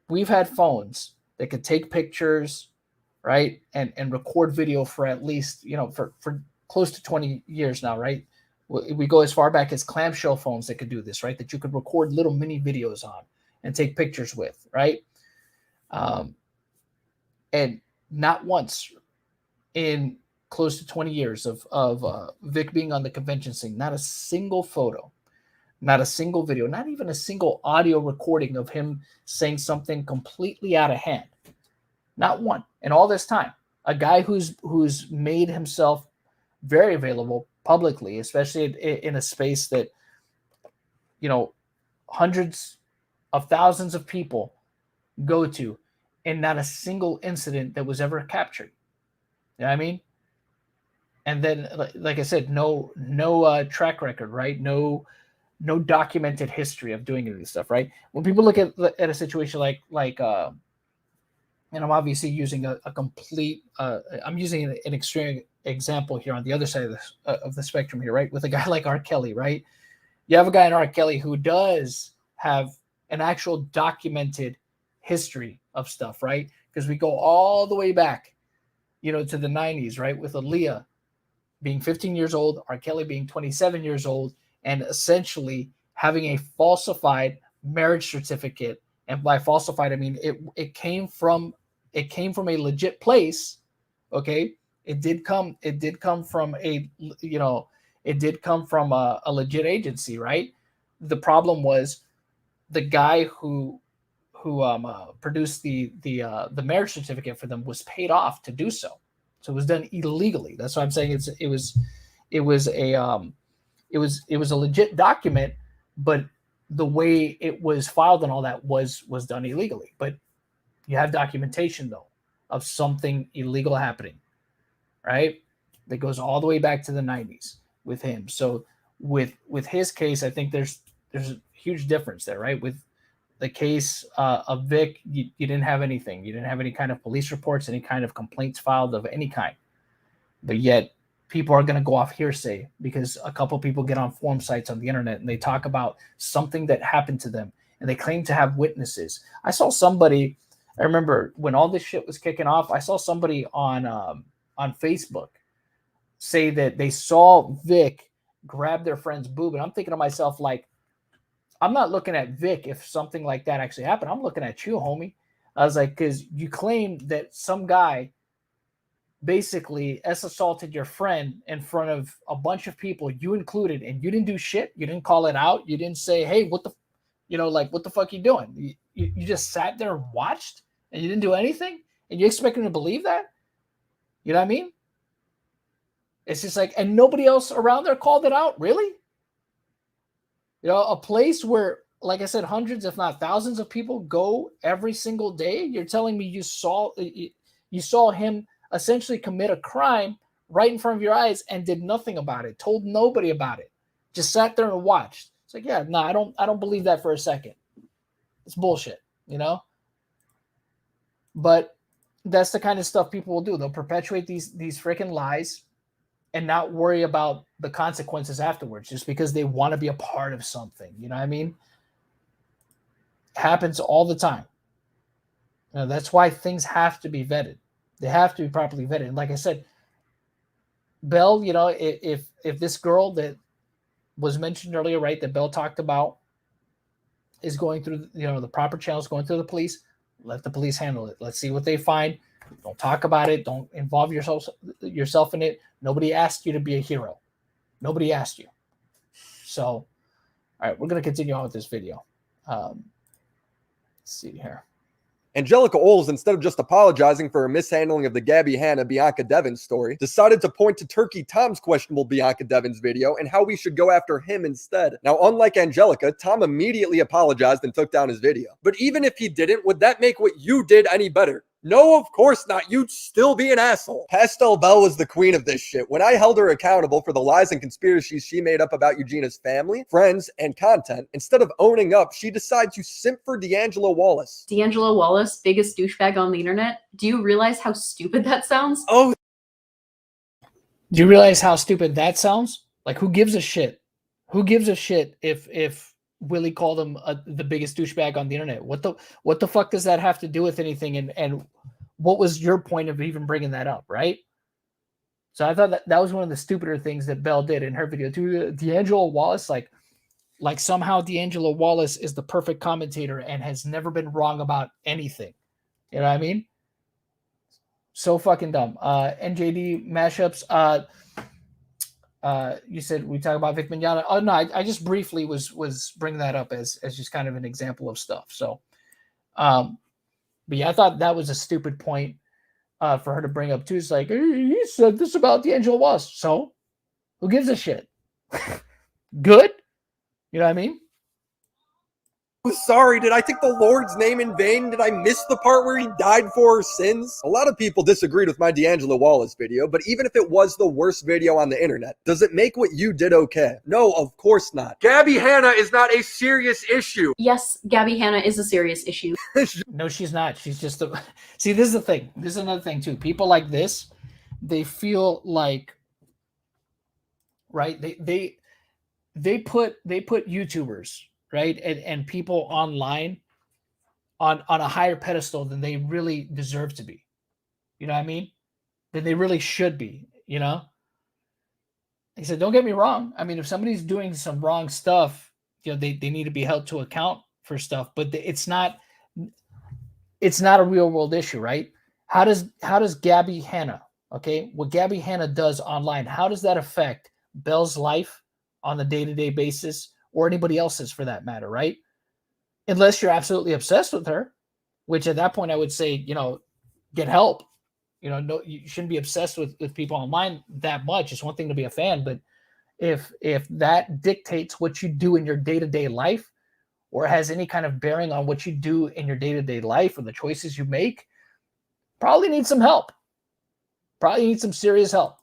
We've had phones that could take pictures, right, and record video for at least, for close to 20 years now, right? We go as far back as clamshell phones that could do this, right? That you could record little mini videos on and take pictures with, right? And not once in close to 20 years of Vic being on the convention scene, not a single photo, not a single video, not even a single audio recording of him saying something completely out of hand. Not one. And all this time, a guy who's made himself very available publicly, especially in a space that, hundreds of thousands of people go to, and not a single incident that was ever captured. You know what I mean? And then, like I said, no track record, right? No documented history of doing any of this stuff, right? When people look at a situation like and I'm obviously using a complete, I'm using an extreme example here on the other side of the spectrum here, right? With a guy like R. Kelly, right? You have a guy in R. Kelly who does have an actual documented history of stuff, right? Because we go all the way back, to the 90s, right? With Aaliyah being 15 years old, R. Kelly being 27 years old, and essentially having a falsified marriage certificate. And by falsified, I mean it came from a legit place. Okay. It did come from a legit agency, right? The problem was the guy who produced the marriage certificate for them was paid off to do so. So it was done illegally. That's why I'm saying it was a legit document, but the way it was filed and all that was done illegally. But you have documentation though of something illegal happening, right? That goes all the way back to the 90s with him. So with his case, I think there's a huge difference there, right? With the case of Vic, you didn't have anything. You didn't have any kind of police reports, any kind of complaints filed of any kind. But yet people are going to go off hearsay because a couple people get on forum sites on the internet and they talk about something that happened to them and they claim to have witnesses. I saw somebody, I remember when all this shit was kicking off, I saw somebody on Facebook say that they saw Vic grab their friend's boob. And I'm thinking to myself, like, I'm not looking at Vic if something like that actually happened. I'm looking at you, homie. I was like, because you claimed that some guy basically assaulted your friend in front of a bunch of people, you included, and you didn't do shit. You didn't call it out. You didn't say, hey, what the fuck you doing? You just sat there and watched and you didn't do anything? And you expect him to believe that? You know what I mean? It's just like, and nobody else around there called it out, really? A place where, like I said, hundreds, if not thousands of people go every single day. You're telling me you saw him essentially commit a crime right in front of your eyes and did nothing about it, told nobody about it, just sat there and watched. It's like, yeah, no, I don't believe that for a second. It's bullshit, But that's the kind of stuff people will do. They'll perpetuate these freaking lies and not worry about the consequences afterwards just because they want to be a part of something. You know what I mean? It happens all the time. That's why things have to be vetted. They have to be properly vetted. And like I said, Belle, if this girl that was mentioned earlier, right, that Belle talked about is going through, the proper channels, going through the police, let the police handle it. Let's see what they find. Don't talk about it. Don't involve yourself in it. Nobody asked you to be a hero. Nobody asked you. So, all All right, we're going to continue on with this video. Let's see here. Angelica Oles, instead of just apologizing for her mishandling of the Gabby Hanna Bianca Devins story, decided to point to Turkey Tom's questionable Bianca Devins video and how we should go after him instead. Now, unlike Angelica, Tom immediately apologized and took down his video. But even if he didn't, would that make what you did any better? No, of course not. You'd still be an asshole. Pastel Belle was the queen of this shit. When I held her accountable for the lies and conspiracies she made up about Eugenia's family, friends, and content, instead of owning up, she decided to simp for D'Angelo Wallace. D'Angelo Wallace, biggest douchebag on the internet. Do you realize how stupid that sounds? Oh, do you realize how stupid that sounds? Like, who gives a shit? Who gives a shit if Willie called him the biggest douchebag on the internet? What the fuck does that have to do with anything? And what was your point of even bringing that up, right? So I thought that was one of the stupider things that Belle did in her video. To D'Angelo Wallace, like somehow D'Angelo Wallace is the perfect commentator and has never been wrong about anything. You know what I mean? So fucking dumb. NJD mashups. You said we talk about Vic Mignogna. Oh no, I just briefly was bringing that up as just kind of an example of stuff. So, but yeah, I thought that was a stupid point for her to bring up too. It's like, he said this about D'Angelo Wallace. So, who gives a shit? Good, you know what I mean? Sorry, did I take the Lord's name in vain? Did I miss the part where he died for her sins? A lot of people disagreed with my D'Angelo Wallace video, but even if it was the worst video on the internet, does it make what you did okay? No, of course not. Gabby Hanna is not a serious issue. Yes, Gabby Hanna is a serious issue. No, she's not. She's just a... See, this is the thing. This is another thing too. People like this, they feel like, right? They put YouTubers, right, and people online on a higher pedestal than they really deserve to be. You know what I mean? Than they really should be, you know? He said, don't get me wrong. I mean, if somebody's doing some wrong stuff, you know, they need to be held to account for stuff, but it's not a real world issue, right? How does Gabby Hanna, okay, what Gabby Hanna does online, how does that affect Belle's life on the day-to-day basis, or anybody else's for that matter, right? Unless you're absolutely obsessed with her, which at that point I would say, you know, get help. You know, no, you shouldn't be obsessed with people online that much. It's one thing to be a fan, but if that dictates what you do in your day-to-day life, or has any kind of bearing on what you do in your day-to-day life or the choices you make, probably need some help. Probably need some serious help.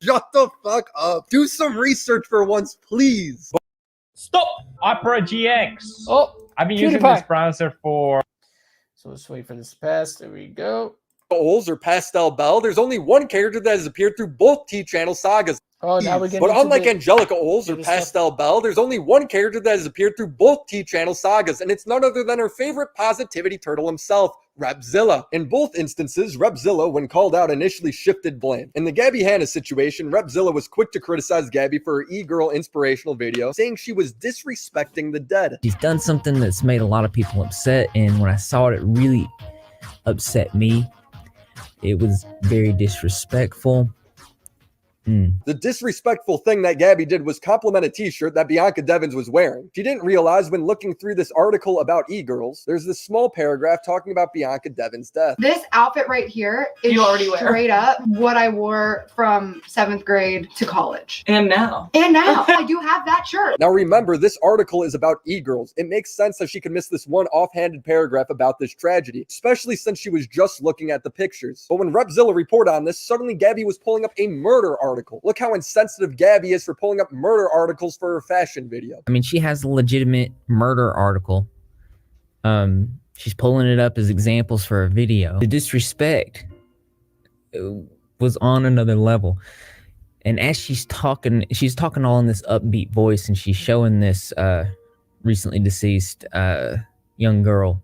Shut the fuck up. Do some research for once, please. Stop! Opera GX. Oh, I've been using this browser for... So let's wait for this to pass. There we go. Oles or Pastel Belle, there's only one character that has appeared through both T-Channel sagas. Oh, now we're getting But unlike Angelica Oles or Pastel Belle, there's only one character that has appeared through both T-Channel sagas, and it's none other than her favorite positivity turtle himself, Repzilla. In both instances, Repzilla, when called out, initially shifted blame. In the Gabby Hanna situation, Repzilla was quick to criticize Gabby for her e-girl inspirational video, saying she was disrespecting the dead. She's done something that's made a lot of people upset, and when I saw it, it really upset me. It was very disrespectful. The disrespectful thing that Gabby did was compliment a t-shirt that Bianca Devins was wearing. She didn't realize when looking through this article about e-girls, there's this small paragraph talking about Bianca Devins' death. This outfit right here is straight up what I wore from 7th grade to college. And now. I do have that shirt. Now remember, this article is about e-girls. It makes sense that she could miss this one offhanded paragraph about this tragedy, especially since she was just looking at the pictures. But when Repzilla reported on this, suddenly Gabby was pulling up a murder article. Look how insensitive Gabby is for pulling up murder articles for her fashion video. I mean, she has a legitimate murder article. She's pulling it up as examples for a video. The disrespect was on another level. And as she's talking all in this upbeat voice, and she's showing this recently deceased young girl.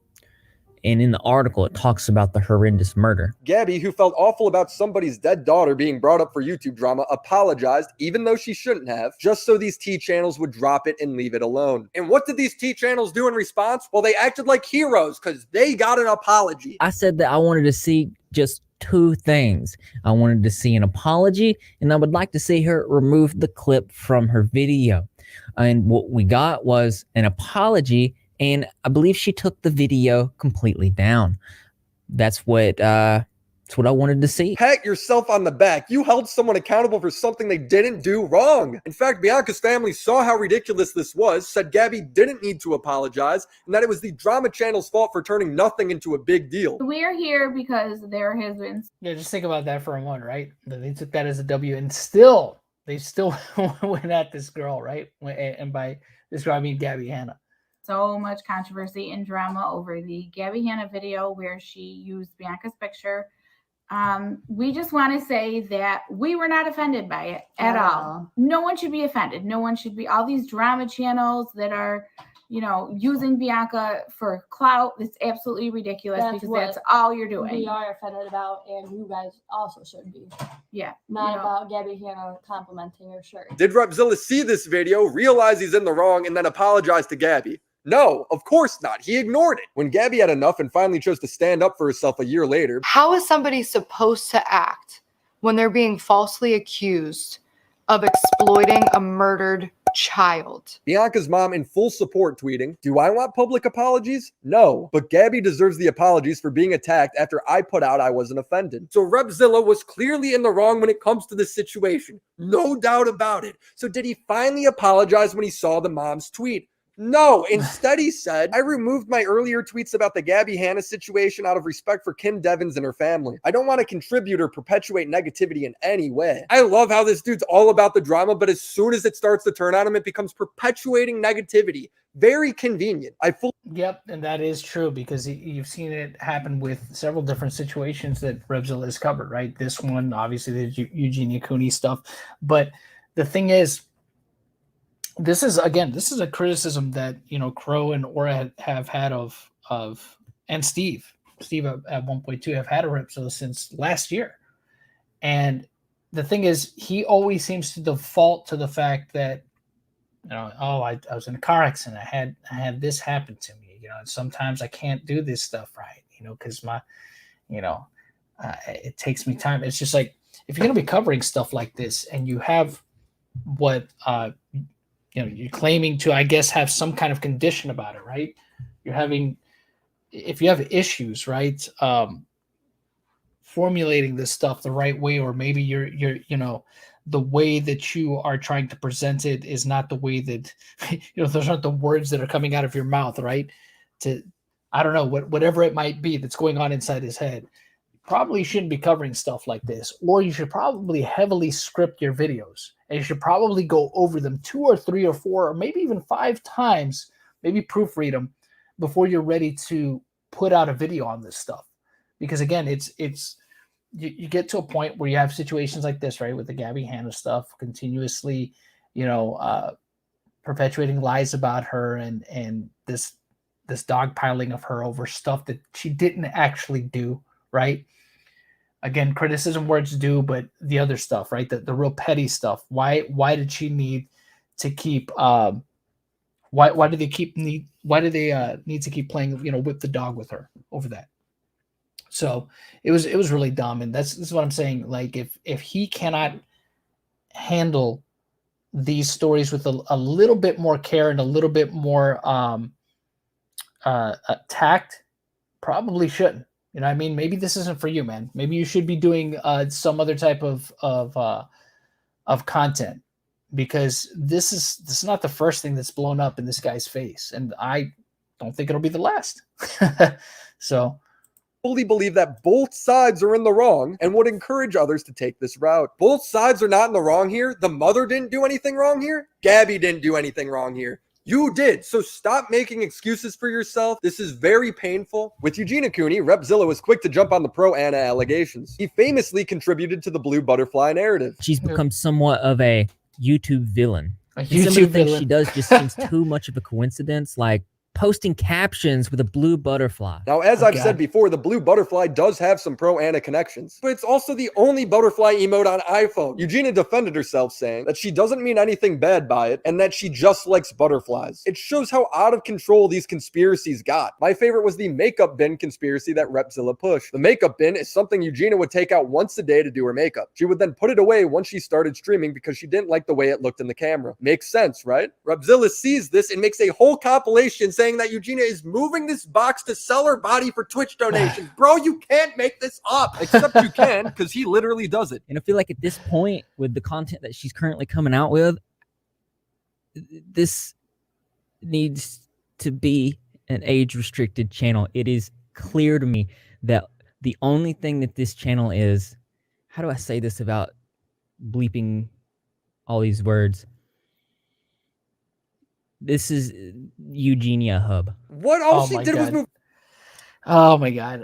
And in the article, it talks about the horrendous murder. Gabby, who felt awful about somebody's dead daughter being brought up for YouTube drama, apologized, even though she shouldn't have, just so these T-channels would drop it and leave it alone. And what did these T-channels do in response? Well, they acted like heroes because they got an apology. I said that I wanted to see just two things. I wanted to see an apology, and I would like to see her remove the clip from her video. And what we got was an apology, and I believe she took the video completely down. That's what I wanted to see. Pat yourself on the back. You held someone accountable for something they didn't do wrong. In fact, Bianca's family saw how ridiculous this was, said Gabby didn't need to apologize, and that it was the drama channel's fault for turning nothing into a big deal. We're here because there has been. Yeah, just think about that for a moment, right? They took that as a W, and they still went at this girl, right? And by this girl, I mean Gabby Hanna. So much controversy and drama over the Gabby Hanna video where she used Bianca's picture. We just want to say that we were not offended by it at all. No one should be offended. No one should be. All these drama channels that are, using Bianca for clout, it's absolutely ridiculous because that's all you're doing. We are offended about, and you guys also should be. Yeah. Not about Gabby Hanna complimenting her shirt. Did Repzilla see this video, realize he's in the wrong, and then apologize to Gabby? No, of course not. He ignored it. When Gabby had enough and finally chose to stand up for herself a year later. How is somebody supposed to act when they're being falsely accused of exploiting a murdered child? Bianca's mom in full support tweeting, "Do I want public apologies? No, but Gabby deserves the apologies for being attacked after I put out I wasn't offended." So Repzilla was clearly in the wrong when it comes to this situation. No doubt about it. So did he finally apologize when he saw the mom's tweet? No, instead he said, "I removed my earlier tweets about the Gabby Hanna situation out of respect for Kim Devins and her family. I don't want to contribute or perpetuate negativity in any way." I love how this dude's all about the drama, but as soon as it starts to turn on him, it becomes perpetuating negativity. Very convenient. Yep, and that is true because you've seen it happen with several different situations that Repzilla has covered, right? This one, obviously, the Eugenia Cooney stuff. But the thing is, this is a criticism that Crow and Aura have had of and Steve at one point too have had of Repzilla since last year. And the thing is, he always seems to default to the fact that I was in a car accident, I had this happen to me, and sometimes I can't do this stuff right, because my it takes me time. It's just like, if you're going to be covering stuff like this and you have what you're claiming to, I guess, have some kind of condition about it, right? If you have issues, right? Formulating this stuff the right way, or maybe you're the way that you are trying to present it is not the way that, those aren't the words that are coming out of your mouth, right? I don't know, whatever it might be that's going on inside his head. Probably shouldn't be covering stuff like this, or you should probably heavily script your videos, and you should probably go over them 2 or 3 or 4 or maybe even 5 times, maybe proofread them before you're ready to put out a video on this stuff. Because again, you get to a point where you have situations like this, right, with the Gabby Hanna stuff, continuously, perpetuating lies about her and this dogpiling of her over stuff that she didn't actually do, right? Again, criticism where it's due, but the other stuff, right? The real petty stuff. Why did she need to keep? Why do they need to keep playing? Whip the dog with her over that? So it was really dumb, and this is what I'm saying. Like, if he cannot handle these stories with a little bit more care and a little bit more tact, probably shouldn't. I mean, maybe this isn't for you, man. Maybe you should be doing some other type of content, because this is not the first thing that's blown up in this guy's face, and I don't think it'll be the last. So, fully believe that both sides are in the wrong and would encourage others to take this route. Both sides are not in the wrong here. The mother didn't do anything wrong here. Gabby didn't do anything wrong here. You did. So stop making excuses for yourself. This is very painful. With Eugenia Cooney, Repzilla was quick to jump on the pro-Anna allegations. He famously contributed to the blue butterfly narrative. She's become somewhat of a YouTube villain. A YouTube some of the things villain. she does just seems too much of a coincidence. Like, posting captions with a blue butterfly. Now, as I've said before, the blue butterfly does have some pro-Hanna connections, but it's also the only butterfly emote on iPhone. Eugenia defended herself, saying that she doesn't mean anything bad by it and that she just likes butterflies. It shows how out of control these conspiracies got. My favorite was the makeup bin conspiracy that Repzilla pushed. The makeup bin is something Eugenia would take out once a day to do her makeup. She would then put it away once she started streaming because she didn't like the way it looked in the camera. Makes sense, right? Repzilla sees this and makes a whole compilation saying that Eugenia is moving this box to sell her body for Twitch donations. Bro, you can't make this up. Except you can, because he literally does it. And I feel like at this point, with the content that she's currently coming out with, this needs to be an age-restricted channel. It is clear to me that the only thing that this channel is, how do I say this without bleeping all these words? This is Eugenia Hub. What all she did was move. Oh my god.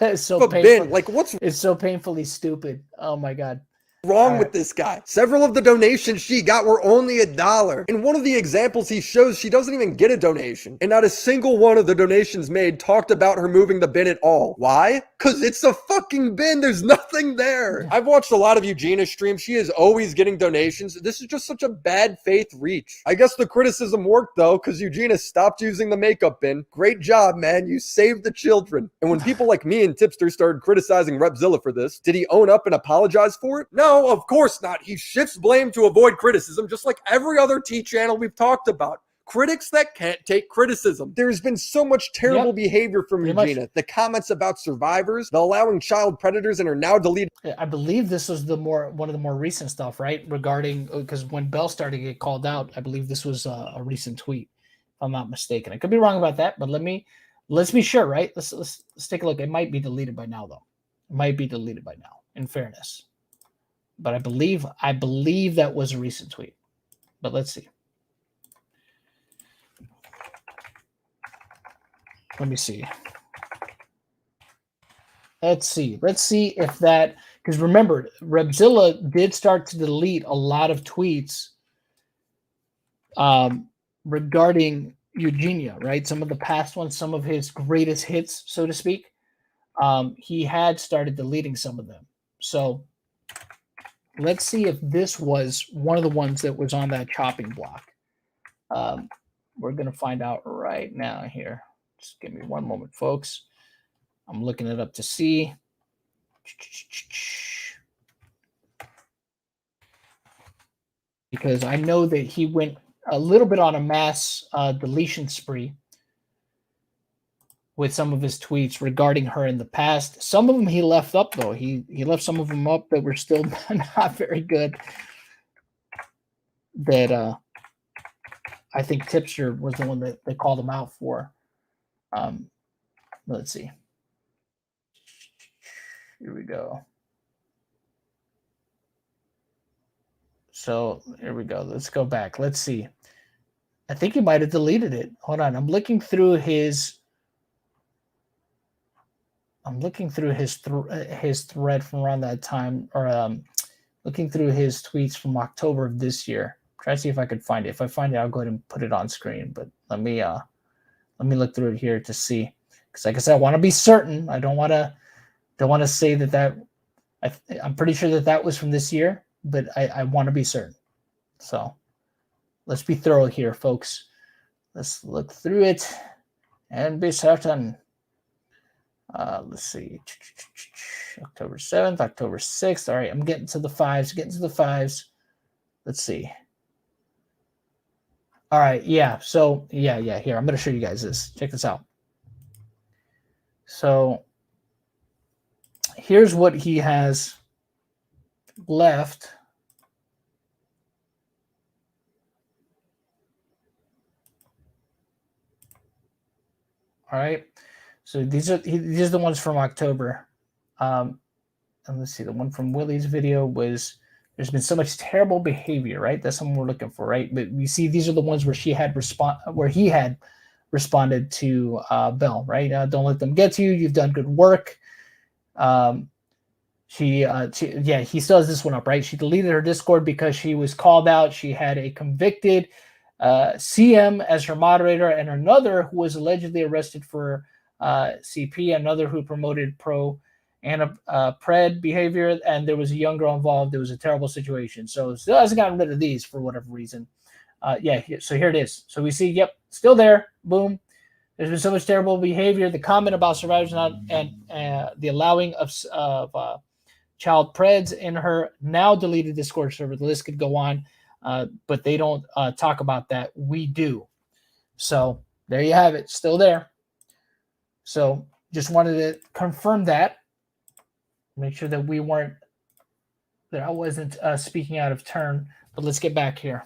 It's so But painful. Ben, like, what's It's so painfully stupid. Oh my god. wrong with this guy? Several of the donations she got were only $1. In one of the examples he shows, she doesn't even get a donation. And not a single one of the donations made talked about her moving the bin at all. Why? Because it's a fucking bin. There's nothing there. I've watched a lot of Eugenia's streams. She is always getting donations. This is just such a bad faith reach. I guess the criticism worked though, because Eugenia stopped using the makeup bin. Great job, man. You saved the children. And when people like me and Tipster started criticizing Repzilla for this, did he own up and apologize for it? No, of course not. He shifts blame to avoid criticism, just like every other T channel we've talked about. Critics that can't take criticism. There's been so much terrible behavior from Eugenia. The comments about survivors, the allowing child predators, and are now deleted. I believe this was one of the more recent stuff, right? Regarding, because when Belle started to get called out, I believe this was a recent tweet, if I'm not mistaken. I could be wrong about that, but let's be sure, right? Let's take a look. It might be deleted by now, though. It might be deleted by now, in fairness. But I believe that was a recent tweet. But let's see. Let me see. Let's see if that, because remember, Repzilla did start to delete a lot of tweets regarding Eugenia, right? Some of the past ones, some of his greatest hits, so to speak. He had started deleting some of them. So let's see if this was one of the ones that was on that chopping block. We're going to find out right now here. Just give me one moment, folks. I'm looking it up to see. Because I know that he went a little bit on a mass deletion spree with some of his tweets regarding her in the past. Some of them he left up, though. He left some of them up that were still not very good. That I think Tipster was the one that they called him out for. Let's see. Here we go. So here we go. Let's go back. Let's see. I think he might have deleted it. Hold on. I'm looking through his thread from around that time, or looking through his tweets from October of this year. Try to see if I could find it. If I find it, I'll go ahead and put it on screen. But let me look through it here to see, because like I said, I want to be certain. I don't want to say that I'm pretty sure that was from this year, but I want to be certain. So let's be thorough here, folks. Let's look through it and be certain. Let's see. October 7th, October 6th. All right, I'm getting to the fives. Let's see. All right, yeah. So, yeah. Here, I'm going to show you guys this. Check this out. So, here's what he has left. All right. So these are the ones from October. And let's see, the one from Willy's video was, there's been so much terrible behavior, right? That's something we're looking for, right? But you see, these are the ones where he had responded to Belle, right? Don't let them get to you. You've done good work. He still has this one up, right? She deleted her Discord because she was called out. She had a convicted CM as her moderator, and another who was allegedly arrested for CP, another who promoted pro and pred behavior, and there was a young girl involved. It was a terrible situation. So still hasn't gotten rid of these for whatever reason. So here it is. So we see, yep, still there. Boom. There's been so much terrible behavior. The comment about survivors and the allowing of child preds in her now deleted Discord server. The list could go on, but they don't talk about that. We do. So there you have it. Still there. So just wanted to confirm that. Make sure that we weren't, that I wasn't speaking out of turn. But let's get back here.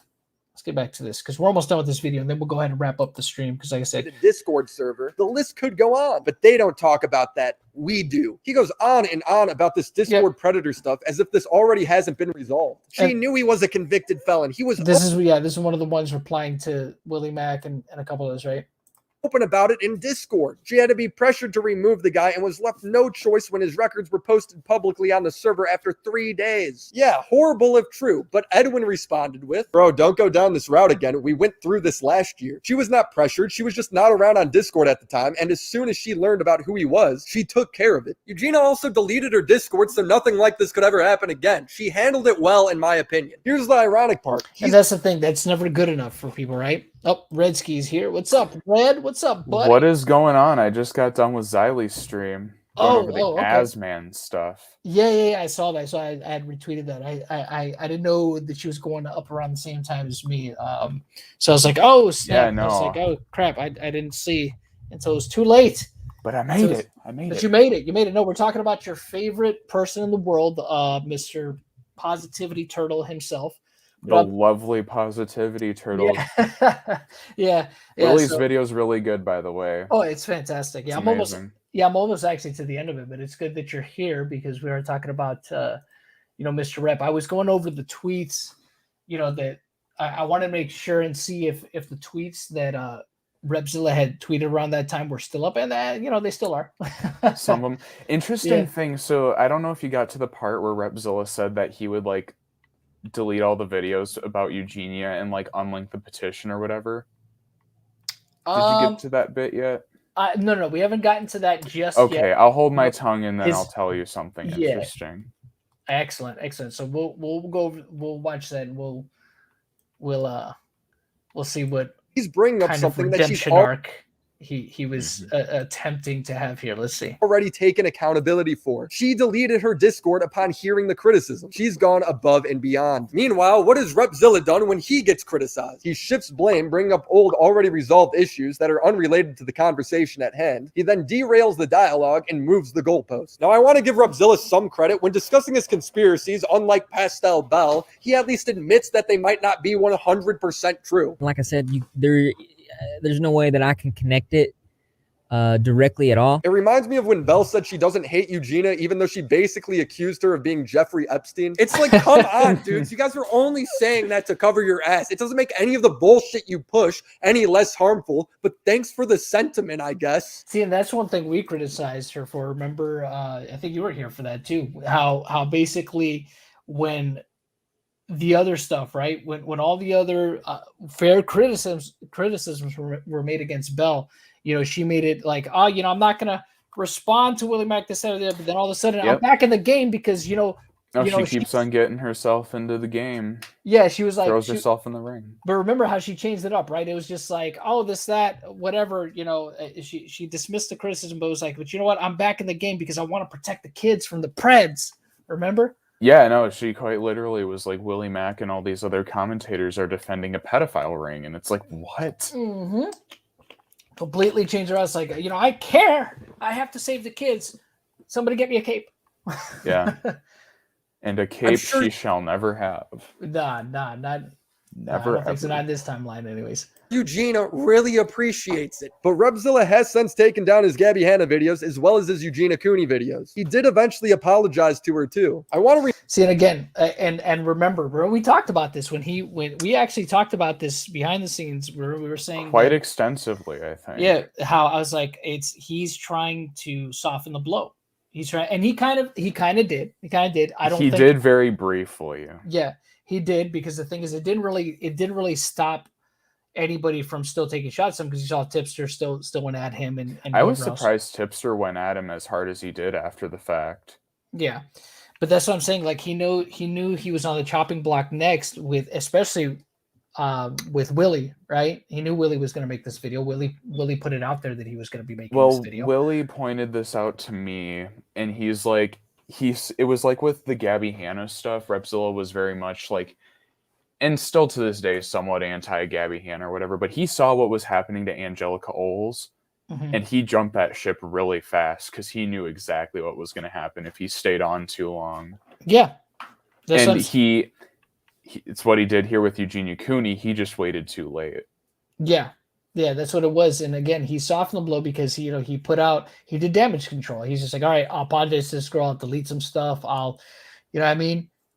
Let's get back to this because we're almost done with this video, and then we'll go ahead and wrap up the stream because, like I said, the Discord server, the list could go on, but they don't talk about that. We do. He goes on and on about this Discord predator stuff as if this already hasn't been resolved. She knew he was a convicted felon. He was. This is one of the ones replying to Willie Mac and a couple of those, right? Open about it in Discord. She had to be pressured to remove the guy and was left no choice when his records were posted publicly on the server after 3 days. Yeah, horrible if true, but Edwin responded with, "Bro, don't go down this route again. We went through this last year." She was not pressured. She was just not around on Discord at the time, and as soon as she learned about who he was, she took care of it. Eugenia also deleted her Discord, so nothing like this could ever happen again. She handled it well, in my opinion. Here's the ironic part. And that's the thing. That's never good enough for people, right? Oh, Redski's here. What's up, Red? What's up, bud? What is going on? I just got done with Xylee's stream. Going over the okay. Asman stuff. Yeah, I saw that. So I had retweeted that. I didn't know that she was going up around the same time as me. So I was like, oh, snap. Yeah, no. I was like, oh, crap. I didn't see until it was too late. But I made it. But you made it. You made it. No, we're talking about your favorite person in the world, Mr. Positivity Turtle himself. The lovely Positivity Turtle. Yeah. Willie's video is really good, by the way. Oh, it's fantastic. Yeah, it's I'm almost actually to the end of it, but it's good that you're here because we were talking about Mr. Rep. I was going over the tweets, that I want to make sure and see if the tweets that Repzilla had tweeted around that time were still up, and they still are. Some of them. Interesting thing. So I don't know if you got to the part where Repzilla said that he would delete all the videos about Eugenia and unlink the petition or whatever. Did you get to that bit yet? No, we haven't gotten to that just yet. Okay, I'll hold my tongue and then I'll tell you something interesting. Excellent. So we'll go over, we'll watch that and we'll see what he's bringing up kind something of that redemption arc he was attempting to have here. Let's see. Already taken accountability for. She deleted her Discord upon hearing the criticism. She's gone above and beyond. Meanwhile, what has Repzilla done when he gets criticized? He shifts blame, bringing up old, already resolved issues that are unrelated to the conversation at hand. He then derails the dialogue and moves the goalpost. Now, I want to give Repzilla some credit. When discussing his conspiracies, unlike Pastel Belle, he at least admits that they might not be 100% true. Like I said, there's no way that I can connect it directly at all. It reminds me of when Belle said she doesn't hate Eugenia, even though she basically accused her of being Jeffrey Epstein. It's like, come on, dudes. You guys were only saying that to cover your ass. It doesn't make any of the bullshit you push any less harmful, but thanks for the sentiment, I guess. See, and that's one thing we criticized her for. Remember, I think you were here for that too, how basically when the other stuff, right? When all the other fair criticisms were made against Belle, she made it like, I'm not gonna respond to Willie Mac this Saturday, but then all of a sudden I'm back in the game because she keeps on getting herself into the game. Yeah, she was like throws herself in the ring. But remember how she changed it up, right? It was just like, oh, this, that, whatever. She dismissed the criticism, but was like, but you know what? I'm back in the game because I want to protect the kids from the Preds. Remember? Yeah, no, she quite literally was like, Willie Mac and all these other commentators are defending a pedophile ring. And it's like, what? Mm-hmm. Completely changed her. I was like, I care. I have to save the kids. Somebody get me a cape. Yeah. And a cape she shall never have. Nah, not. Never. I don't think so, not in this timeline anyways. Eugenia really appreciates it, but Repzilla has since taken down his Gabby Hanna videos as well as his Eugenia Cooney videos. He did eventually apologize to her too. I want to see it again, and remember, bro, we talked about this when we actually talked about this behind the scenes where we were saying quite extensively, I think. Yeah, how I was like, he's trying to soften the blow. He's trying, and he kind of did. I don't. He did very briefly. Yeah, he did, because the thing is, it didn't really stop anybody from still taking shots at him because you saw Tipster still went at him and I was whoever else. surprised Tipster went at him as hard as he did after the fact. Yeah, but that's what I'm saying. Like he knew he was on the chopping block next with especially with Willy, right? He knew Willy was going to make this video. Willy put it out there that he was going to be making this video. Willy pointed this out to me, and he's like, it was like with the Gabby Hanna stuff. Repzilla was very much like, and still to this day, somewhat anti-Gabby Hanna or whatever. But he saw what was happening to Angelica Oles, and he jumped that ship really fast because he knew exactly what was going to happen if he stayed on too long. Yeah, and it's what he did here with Eugenia Cooney. He just waited too late. Yeah, that's what it was. And again, he softened the blow because he did damage control. He's just like, all right, I'll apologize to this girl. I'll delete some stuff. I'll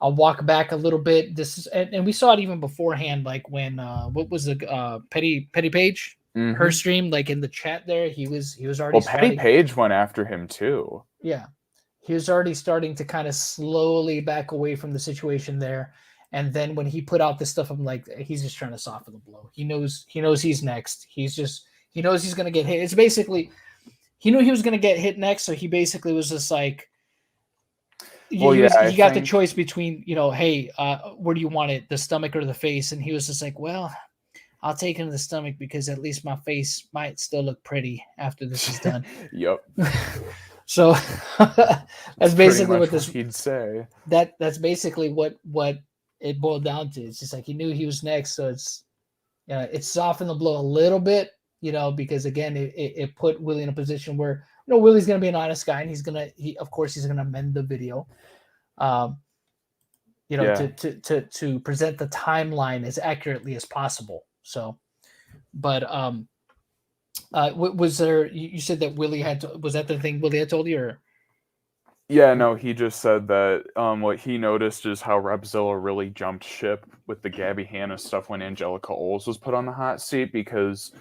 I'll walk back a little bit. This is, and we saw it even beforehand, like when what was the Petty Page, her stream, like in the chat there, he was already. Well, Petty Page went after him too. Yeah, he was already starting to kind of slowly back away from the situation there. And then when he put out this stuff, I'm like, he's just trying to soften the blow. He knows he's next. He knows he's gonna get hit. It's basically, he knew he was gonna get hit next, so he basically was just like, he got the choice between, hey, where do you want it, the stomach or the face? And he was just like, well, I'll take it in the stomach because at least my face might still look pretty after this is done. Yep. So that's basically what he'd say. That's basically what it boiled down to. It's just like he knew he was next, so it's softened the blow a little bit, because again, it put Willy in a position where Willy's gonna be an honest guy, and he's gonna amend the video, to present the timeline as accurately as possible. So, but was there? You said that Willy was that the thing Willy had told you, or? Yeah, no, he just said that what he noticed is how Repzilla really jumped ship with the Gabby Hanna stuff when Angelica Oles was put on the hot seat because,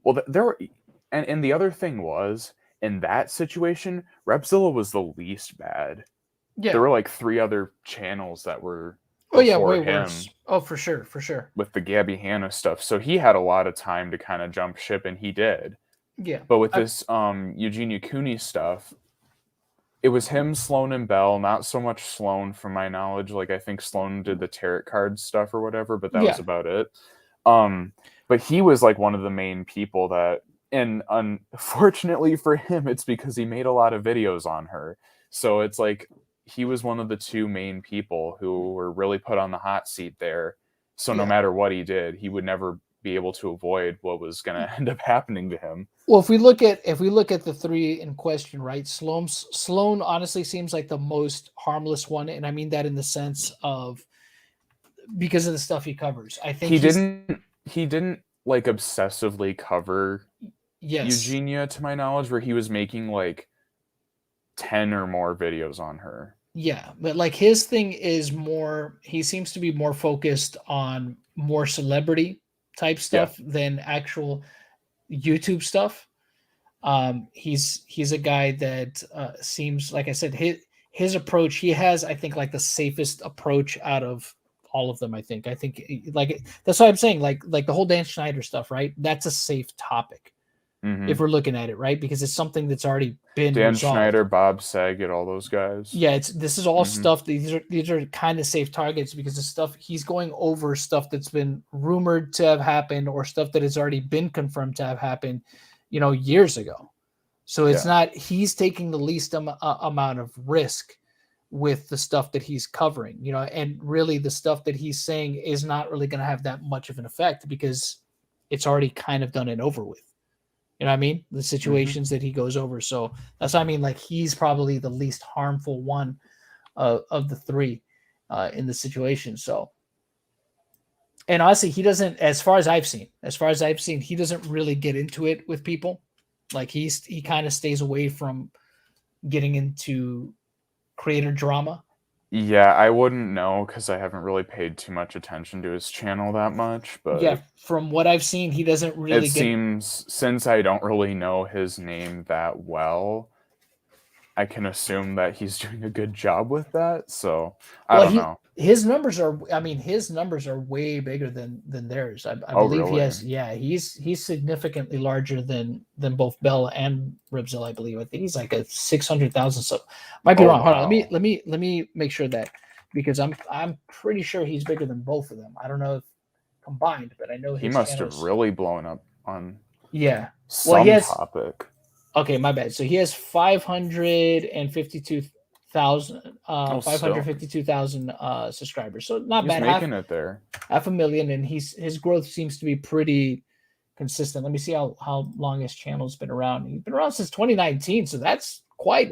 well, and the other thing was, in that situation, Repzilla was the least bad. Yeah. There were like 3 other channels that were way him worse. Oh, for sure. With the Gabby Hanna stuff. So he had a lot of time to kind of jump ship, and he did. Yeah. But with this Eugenia Cooney stuff, it was him, Sloan, and Belle. Not so much Sloan, from my knowledge. Like, I think Sloan did the tarot card stuff or whatever, but that was about it. But he was like one of the main people that, and unfortunately for him, it's because he made a lot of videos on her. So it's like he was one of the 2 main people who were really put on the hot seat there. So no matter what he did, he would never be able to avoid what was going to end up happening to him. Well, if we look at the 3 in question, right? Sloan honestly seems like the most harmless one, and I mean that in the sense of because of the stuff he covers. I think he didn't like obsessively cover Eugenia, to my knowledge, where he was making like 10 or more videos on her. Yeah, but like his thing is more, he seems to be more focused on more celebrity type stuff than actual YouTube stuff. He's a guy that seems, like I said, his approach, he has, I think, like the safest approach out of all of them. I think like that's why I'm saying like the whole Dan Schneider stuff, right? That's a safe topic if we're looking at it, right? Because it's something that's already been Dan resolved. Schneider, Bob Saget, all those guys. Yeah, this is all stuff. These are kind of safe targets because the stuff he's going over stuff that's been rumored to have happened or stuff that has already been confirmed to have happened, years ago. So it's not, he's taking the least amount of risk with the stuff that he's covering, and really the stuff that he's saying is not really going to have that much of an effect because it's already kind of done and over with. You know what I mean? The situations that he goes over. So that's what I mean. Like he's probably the least harmful one of the 3 in the situation. So, and honestly, he doesn't, as far as I've seen, he doesn't really get into it with people. Like he kind of stays away from getting into creator drama. Yeah, I wouldn't know because I haven't really paid too much attention to his channel that much. But yeah, from what I've seen, he doesn't really. It seems, since I don't really know his name that well, I can assume that he's doing a good job with that. So I don't know. his numbers are, I mean, his numbers are way bigger than theirs. I believe he really? has, yeah, he's significantly larger than both Belle and Repzilla. I believe. I think he's like a 600,000. So might be wrong. Hold on. Let me make sure that, because I'm pretty sure he's bigger than both of them. I don't know if combined, but I know he his must have channels- really blown up on some well, he has, topic. Okay, my bad. So he has 552,000 subscribers. So not He's bad. making it there. 500,000, and his growth seems to be pretty consistent. Let me see how long his channel's been around. He's been around since 2019, so that's quite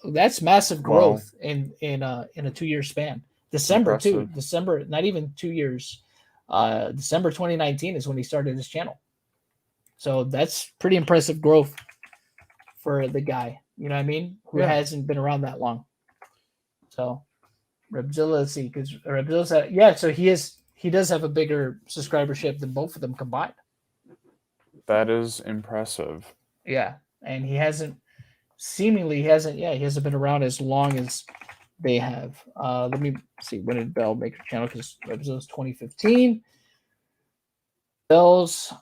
That's massive growth in a 2-year span. December too. December, not even 2 years. December 2019 is when he started his channel. So that's pretty impressive growth for the guy, you know what I mean? Who hasn't been around that long. So Repzilla, let's see, because Repzilla's so he does have a bigger subscribership than both of them combined. That is impressive. Yeah, and he hasn't been around as long as they have. Let me see, when did Belle make her channel? Because Repzilla's 2015. Belle's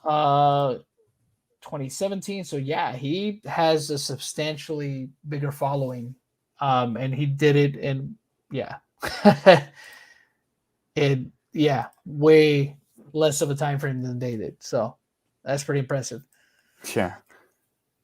2017. So yeah, he has a substantially bigger following. And he did it in way less of a time frame than they did. So that's pretty impressive. Yeah.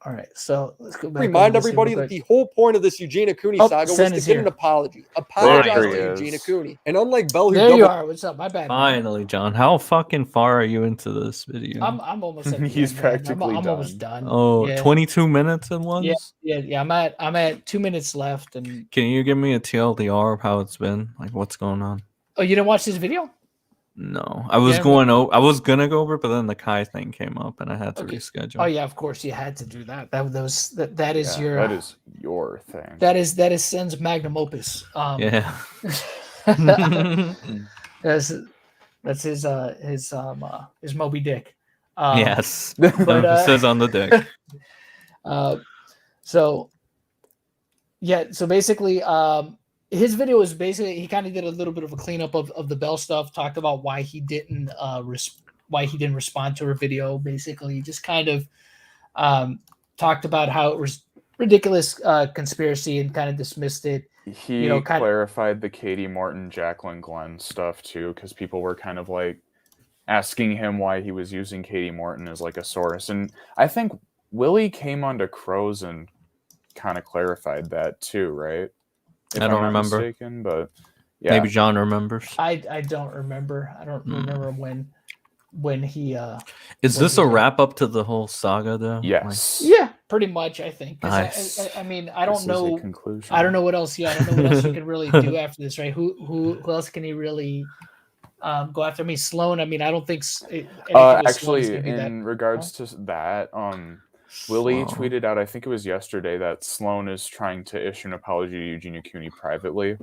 All right, so let's go back. Remind everybody that the whole point of this Eugenia Cooney saga was to get an apology. Apologize to Eugenia Cooney. And unlike Belle, there you are. What's up? My bad. Finally, John. How fucking far are you into this video? I'm almost at the He's end, practically I'm done. almost done. Oh, yeah. 22 minutes at once? Yeah. I'm at 2 minutes left. And Can you give me a TLDR of how it's been? Like, what's going on? oh, you didn't watch this video? No, I was I was gonna go over, but then the Kai thing came up, and I had to reschedule. Oh yeah, of course you had to do that. That is your thing. That is Sen's magnum opus. Yeah. that's his Moby Dick. Yes, but, it says on the dick. So basically, his video was basically, he kind of did a little bit of a cleanup of the Belle stuff, talked about why he didn't respond to her video. Basically, just kind of talked about how it was ridiculous conspiracy and kind of dismissed it. He clarified the Katie Morton, Jacqueline Glenn stuff too, because people were kind of like asking him why he was using Katie Morton as like a source. And I think Willy came onto Crows and kind of clarified that too, right? If I don't I'm not remember. mistaken, but yeah. Maybe John remembers. I don't remember. I don't remember when he Is this a wrap up to the whole saga though? Yes. Yeah, pretty much. I think. Nice. I mean, I don't This is know. a conclusion. I don't know what else. Yeah, I don't know what else he could really do after this, right? Who else can he really go after? I mean, Sloan. I mean, I don't think. Actually, in regards to that, Willy tweeted out, I think it was yesterday, that Sloan is trying to issue an apology to Eugenia Cooney privately.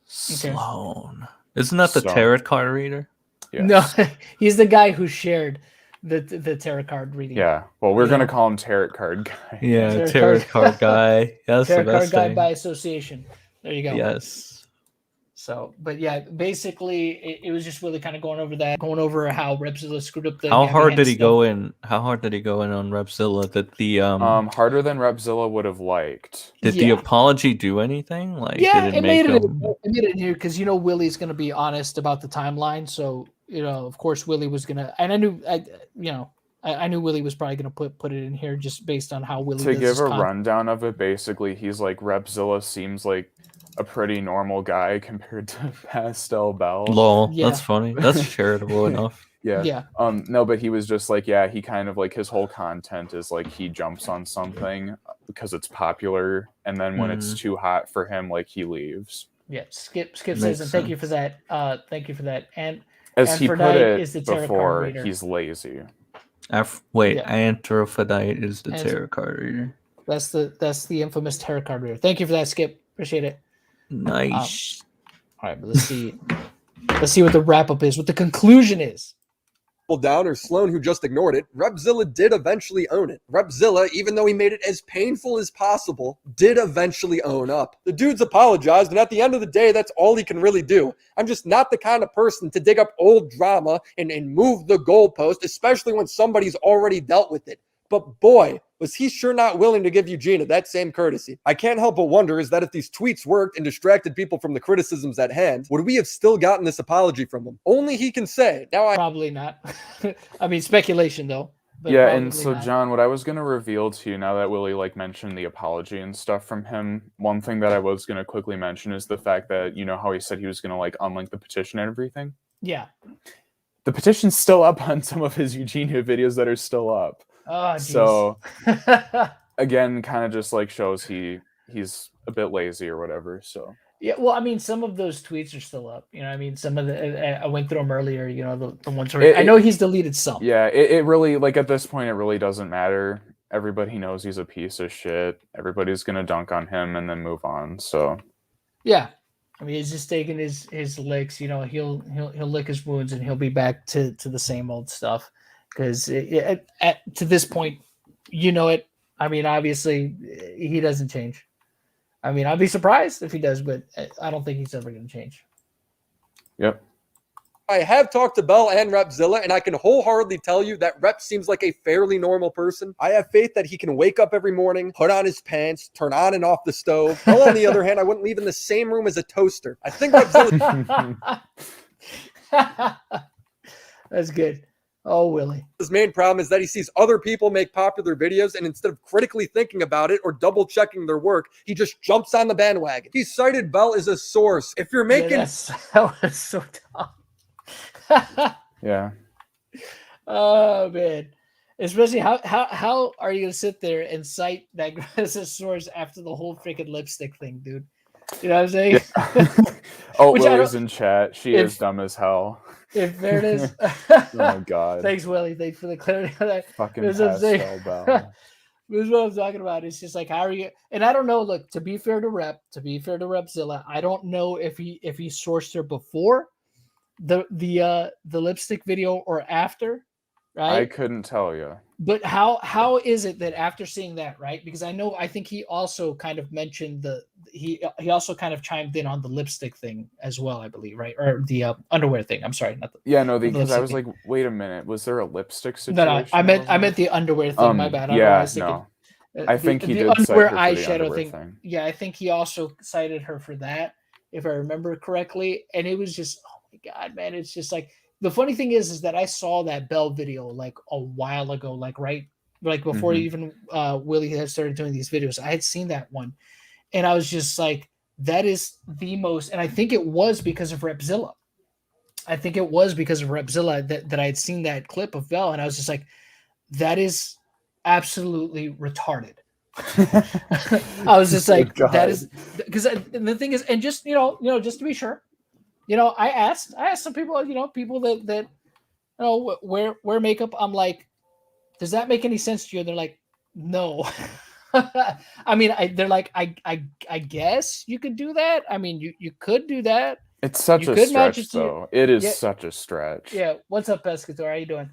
Sloan. Isn't that the tarot card reader? Yes. No, he's the guy who shared the tarot card reading. Yeah. Well, we're going to call him Tarot Card Guy. Yeah, tarot card guy. That's tarot the best card guy thing. by association. There you go. Yes. So, but yeah, basically, it was just really kind of going over how Repzilla screwed up the. How Gabby hard Hanna did he stuff. go in? How hard did he go in on Repzilla? That the harder than Repzilla would have liked. Did the apology do anything? Like, Yeah, did it made it. him... It made it here because Willy's going to be honest about the timeline. So of course, Willy was going to, and I knew Willy was probably going to put it in here just based on how Willy. To give a rundown of it, basically, he's like, Repzilla seems like a pretty normal guy compared to Pastel Belle. Lol, that's funny. That's charitable enough. Yeah. No, but he was just like, yeah, he kind of like, his whole content is like he jumps on something because it's popular, and then when it's too hot for him, like he leaves. Yeah, Skip says, and thank you for that. Thank you for that. And as he put it is the tarot before, card reader. he's lazy. Anthrophidite is the tarot card reader. That's the infamous tarot card reader. Thank you for that, Skip. Appreciate it. Nice. All right, but let's see what the wrap up is, what the conclusion is. down or Sloan who just ignored it, Repzilla did eventually own it. Repzilla, even though he made it as painful as possible, did eventually own up. The dude's apologized, and at the end of the day, that's all he can really do. I'm just not the kind of person to dig up old drama and move the goalpost, especially when somebody's already dealt with it. But boy, was he sure not willing to give Eugenia that same courtesy. I can't help but wonder is that if these tweets worked and distracted people from the criticisms at hand, would we have still gotten this apology from him? Only he can say. Now Probably not. I mean, speculation though. But Yeah, and probably so not. John, what I was gonna reveal to you now that Willie mentioned the apology and stuff from him, one thing that I was gonna quickly mention is the fact that you know how he said he was gonna unlink the petition and everything? Yeah. The petition's still up on some of his Eugenia videos that are still up. Oh, so again, kind of just shows he's a bit lazy or whatever. So Yeah, well, I mean, some of those tweets are still up. You know, I mean, some of the I went through them earlier. You know, the ones where I know he's deleted some. Yeah, it really at this point it really doesn't matter. Everybody knows he's a piece of shit. Everybody's gonna dunk on him and then move on. So yeah, I mean, he's just taking his licks. You know, he'll lick his wounds and he'll be back to the same old stuff. Because to this point, you know it. I mean, obviously, he doesn't change. I mean, I'd be surprised if he does, but I don't think he's ever going to change. Yep. I have talked to Belle and Repzilla, and I can wholeheartedly tell you that Rep seems like a fairly normal person. I have faith that he can wake up every morning, put on his pants, turn on and off the stove. Belle, on the other hand, I wouldn't leave in the same room as a toaster. I think Repzilla... That's good. Oh, Willie. His main problem is that he sees other people make popular videos, and instead of critically thinking about it or double checking their work, he just jumps on the bandwagon. He cited Belle as a source. If you're making... Yeah, that was so dumb. Yeah. Oh, man. Especially how are you going to sit there and cite that as a source after the whole freaking lipstick thing, dude? You know what I'm saying? Yeah. Oh, Willie's in chat. She is dumb as hell. In fairness. Oh my god. Thanks, Willie. Thanks for the clarity on that. Fucking That's what I'm saying. Pastel Belle. This is what I'm talking about. It's just how are you? And I don't know. Look, to be fair to Repzilla, I don't know if he sourced her before the lipstick video or after, right? I couldn't tell you. But how is it that after seeing that, right? Because I think he also kind of mentioned he also kind of chimed in on the lipstick thing as well, I believe, right? Or the underwear thing. I'm sorry, not the because I was like, wait a minute, was there a lipstick situation? No, I meant the underwear thing. My bad. I think he did underwear cite her for the eyeshadow underwear thing. Yeah, I think he also cited her for that, if I remember correctly. And it was just, oh my god, man! It's just the funny thing is that I saw that Belle video a while ago, right before even Willie had started doing these videos. I had seen that one, and I was just like, that is the most. And I think it was because of Repzilla. That I had seen that clip of Belle, and I was just like, that is absolutely retarded. I was just like, that is because the thing is, and just just to be sure. I asked some people, people that wear makeup. I'm like, does that make any sense to you? And they're like, no. I mean, they're like, I guess you could do that. I mean, you could do that. It's such a stretch, though. It is such a stretch. Yeah. What's up, Pescator? How you doing?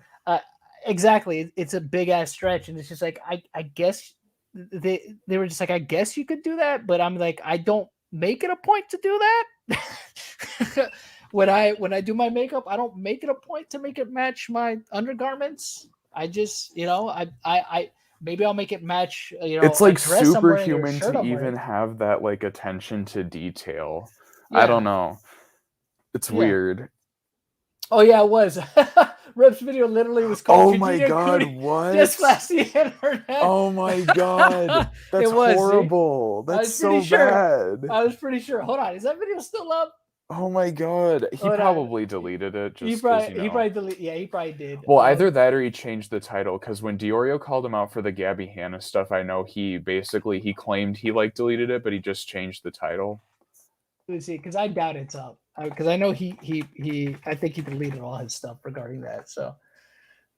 Exactly. It's a big ass stretch, and it's just I guess they were just like, I guess you could do that, but I'm like, I don't make it a point to do that. When I do my makeup, I don't make it a point to make it match my undergarments. I just, I maybe I'll make it match. It's superhuman to even have that attention to detail. Yeah. I don't know. It's weird. Oh yeah, it was. Rep's video literally was called. Oh my god! What? Just last the internet. Oh my god! That's horrible. That's so bad. I was pretty sure. Hold on, is that video still up? Oh my god! He probably deleted it. Just he probably deleted. Yeah, he probably did. Well, either that or he changed the title. Because when Diorio called him out for the Gabby Hanna stuff, I know he claimed he deleted it, but he just changed the title. Let's see, because I doubt it's up. Because I know I think he deleted all his stuff regarding that. So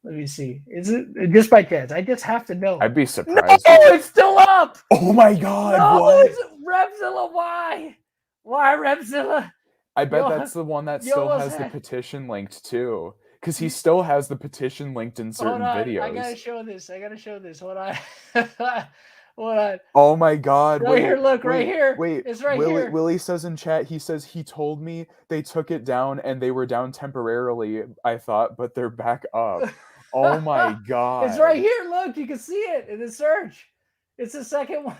let me see. Is it just by chance? I just have to know. I'd be surprised. Oh, it's still up. Oh my god! No, what? It's Repzilla. Why? Why Repzilla? I bet that's the one that still has the petition linked too. because he still has the petition linked in certain videos. I gotta show this. Hold on. Hold on. Oh my God! Right here, look, right here. Wait, it's right Willy, here. Willy says in chat, he says he told me they took it down and they were down temporarily. I thought, but they're back up. Oh my God! It's right here. Look, you can see it in the search. It's the second one.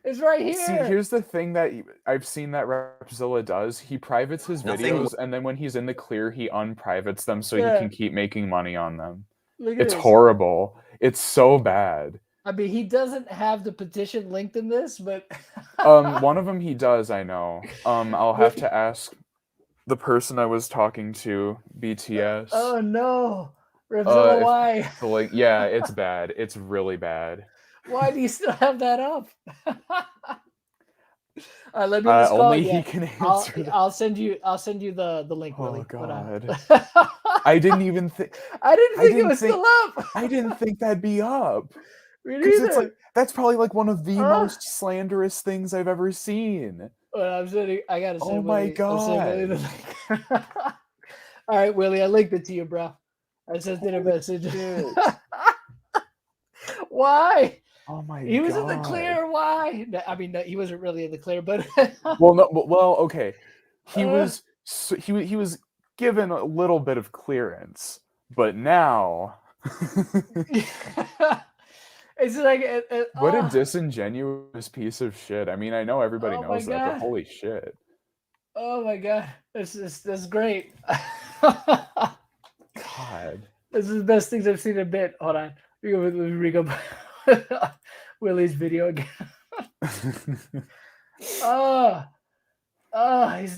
It's right here. See, here's the thing that I've seen that Repzilla does. He privates his videos, and then when he's in the clear, he unprivates them so he can keep making money on them. Look at It's this. horrible. It's so bad. I mean, he doesn't have the petition linked in this, but One of them he does, I know. I'll have to ask the person I was talking to, BTS. Oh no, Repzilla, why? The link, yeah, it's bad. It's really bad. Why do you still have that up? Let me just call only you. he can answer. I'll send you the link. Oh Willy. God! I didn't even think. I didn't think it was still up. I didn't think that'd be up. Me Because it's neither. like that's probably like one of the most slanderous things I've ever seen. I'm sending. I gotta send. Oh my Willy, I'm sending Willy the God! link. All right, Willy, I linked it to you, bro. I sent it a message. Why? Oh my God! He was in the clear. Why? No, I mean, no, he wasn't really in the clear, but Well, okay. He was he was given a little bit of clearance, but now it's like what a disingenuous piece of shit. I mean, I know everybody Oh my knows that, but God. holy shit! Oh my God, this is great. God, This is the best things I've seen in a bit. Hold on, we go Willy's video again.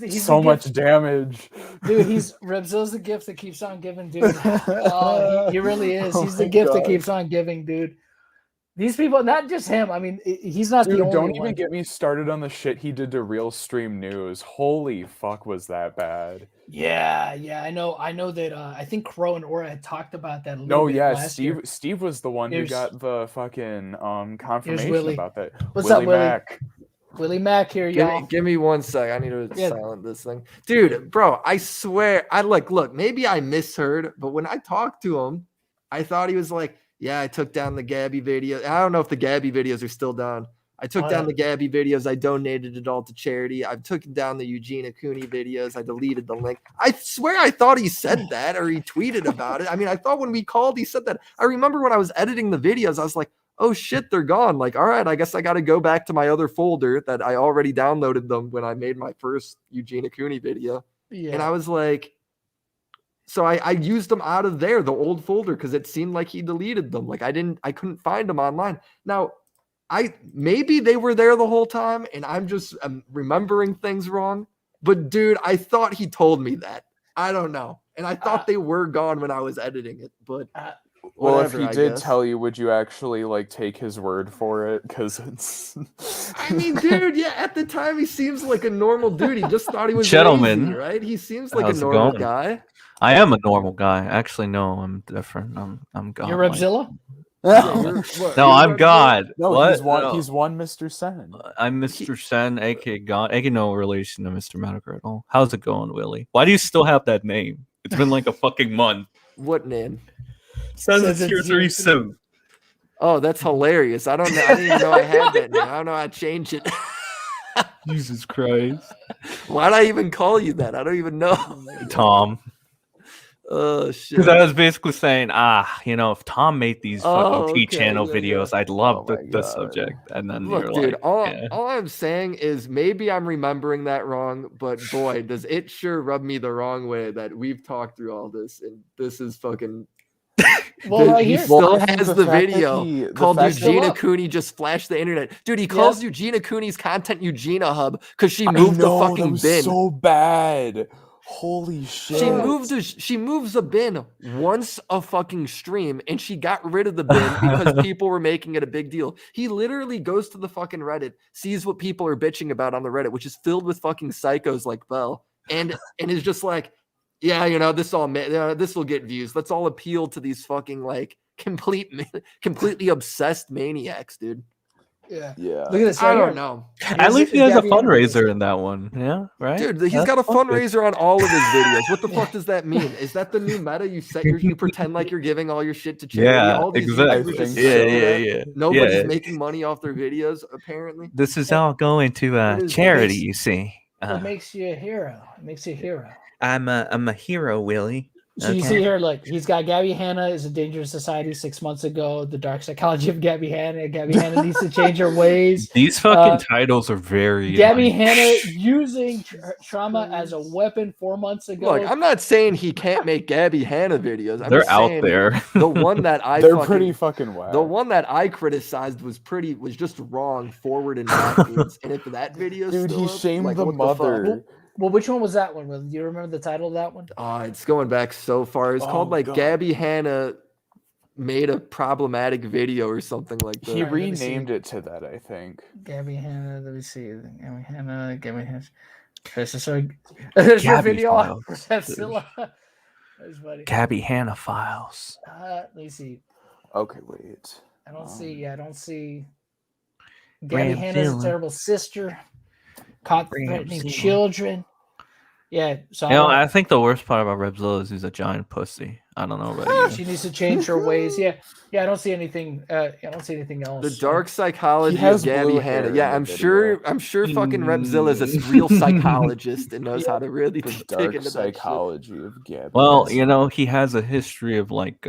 He's so the much gift. damage, Dude. Repzilla's the gift that keeps on giving, dude. He really is. Oh He's the my gift that God. keeps on giving, dude. These people, not just him. I mean, he's not Dude, the only don't one. even get me started on the shit he did to Real Stream News. Holy fuck, was that bad? Yeah, I know that. I think Crow and Aura had talked about that a little No, bit yeah, last year. Steve was the one who Here's- got the fucking confirmation Willy. about that. What's Willie up, Willy? Mac. Willie Mac here, y'all. Give me 1 sec. I need to Yeah. silent this thing. Dude, bro, I swear, look, maybe I misheard, but when I talked to him, I thought he was like, yeah, I took down the Gabby video. I don't know if the Gabby videos are still down. I took down the Gabby videos. I donated it all to charity. I've taken down the Eugenia Cooney videos. I deleted the link. I swear I thought he said that or he tweeted about it. I mean, I thought when we called, he said that. I remember when I was editing the videos, I was like, oh shit, they're gone. Like, all right, I guess I got to go back to my other folder that I already downloaded them when I made my first Eugenia Cooney video. Yeah. And I was like, so I used them out of there, the old folder, because it seemed like he deleted them. Like I couldn't find them online. Now, maybe they were there the whole time and I'm just remembering things wrong. But dude, I thought he told me that. I don't know. And I thought they were gone when I was editing it, but Well, if whatever, he I did guess. tell you, would you actually like take his word for it? Because it's. I mean, dude, yeah, at the time he seems like a normal dude. He just thought he was Gentlemen, lazy, right? He seems like how's a it normal going? guy. I am a normal guy. Actually, no, I'm different. I'm God. You're Repzilla? No, I'm God. No, What? he's one. No. He's one Mr. Sen. I'm Mr. Sen, aka God, aka no relation to Mr. Medical at all. How's it going, Willy? Why do you still have that name? It's been like a fucking month. What name? Says it's here 37. Oh, that's hilarious. I don't know. I didn't even know I had that name. I don't know how to change it. Jesus Christ. Why'd I even call you that? I don't even know. Tom. Oh shit. Because I was basically saying, if Tom made these fucking T okay, channel yeah, videos, yeah. I'd love Oh the my God. subject. And then Look, you're dude, like, all I'm saying is maybe I'm remembering that wrong, but boy, does it sure rub me the wrong way that we've talked through all this and this is fucking. Well, right he here- still Well, I think has the the fact that video the called fact that- Eugenia Cooney just flashed the internet. Dude, he calls Eugenia Cooney's content Eugenia Hub because she moved the that fucking was bin. so bad. Holy shit. She moves a bin once a fucking stream and she got rid of the bin because people were making it a big deal. He literally goes to the fucking Reddit, sees what people are bitching about on the Reddit, which is filled with fucking psychos like Belle, and is just like, yeah, this will get views. Let's all appeal to these fucking like completely obsessed maniacs, dude. Yeah. Yeah. Look at this. I right don't here. know. At least he has a Gabby Hanna videos. fundraiser in that one. Yeah, right. Dude, he's That's got a fucking good. fundraiser on all of his videos. What the fuck does that mean? Is that the new meta? You pretend like you're giving all your shit to charity. Yeah, All these exactly. YouTubers just Yeah, show yeah, that. yeah. Nobody's Yeah. making money off their videos, apparently. This is all going to What is charity. this? You see, It makes you a hero. It makes you a hero. I'm a hero, Willie. So you see here, like he's got Gabby Hanna is a dangerous society 6 months ago. The dark psychology of Gabby Hanna. Gabby Hanna needs to change her ways. These fucking titles are very. Gabby Hanna using trauma as a weapon 4 months ago. Look, I'm not saying he can't make Gabby Hanna videos. I'm They're just out saying there. The one that They're pretty fucking whack. The one that I criticized was just wrong, forward and backwards. And if that video, Dude, he shamed like, the what mother. fuck? Well, which one was that one? Do you remember the title of that one? It's going back so far. It's called like God. Gabby Hanna made a problematic video or something like that. He renamed it to that, I think. Gabby Hanna. Let me see. Gabby Hanna. There's your Gabby video files. for Repzilla. That's funny. Gabby Hanna files. Let me see. Okay, wait. I don't see. Gabby Hanna's a Repzilla. terrible sister. Caught threatening Repzilla. children. Yeah, so I think the worst part about Repzilla is he's a giant pussy. I don't know about you. she needs to change her ways. Yeah, I don't see anything. I don't see anything else. The dark psychology He has of Gabby blue hair Hanna. in Yeah, the I'm video. sure fucking Repzilla is a real psychologist and knows how to really The dig dark into that shit. psychology of Gabby. Well, he has a history of like,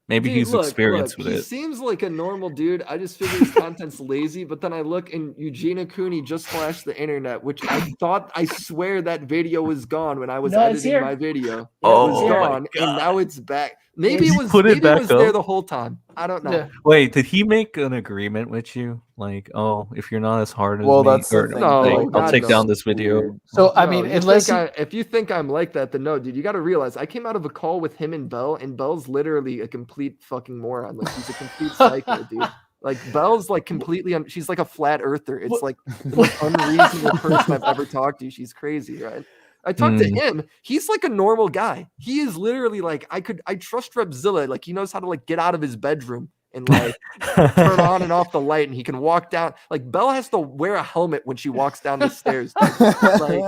maybe Dude, he's experienced with he it. seems like a normal dude. I just figure his content's lazy, but then I look and Eugenia Cooney just flashed the internet, which I swear that video was gone when I was No, it's editing here. my video. It Oh was my gone, God. and now it's back. Maybe Did it you was put it maybe back it was there up? the whole time. I don't know. Yeah. Wait, did he make an agreement with you? Like, oh, if you're not as hard as Well, me, that's the or, thing. No, like, I'll God, take no. down this video. Weird. So I No, mean, you unless if you think I'm like that, then no, dude. You got to realize I came out of a call with him and Belle, and Belle's literally a complete fucking moron. Like he's a complete psycho, dude. Like Belle's like completely. She's like a flat earther. It's like the most unreasonable person I've ever talked to. She's crazy, right? I talked to him. He's like a normal guy. He is literally like I trust Repzilla. Like he knows how to like get out of his bedroom and like turn on and off the light, and he can walk down. Like Belle has to wear a helmet when she walks down the stairs. Like,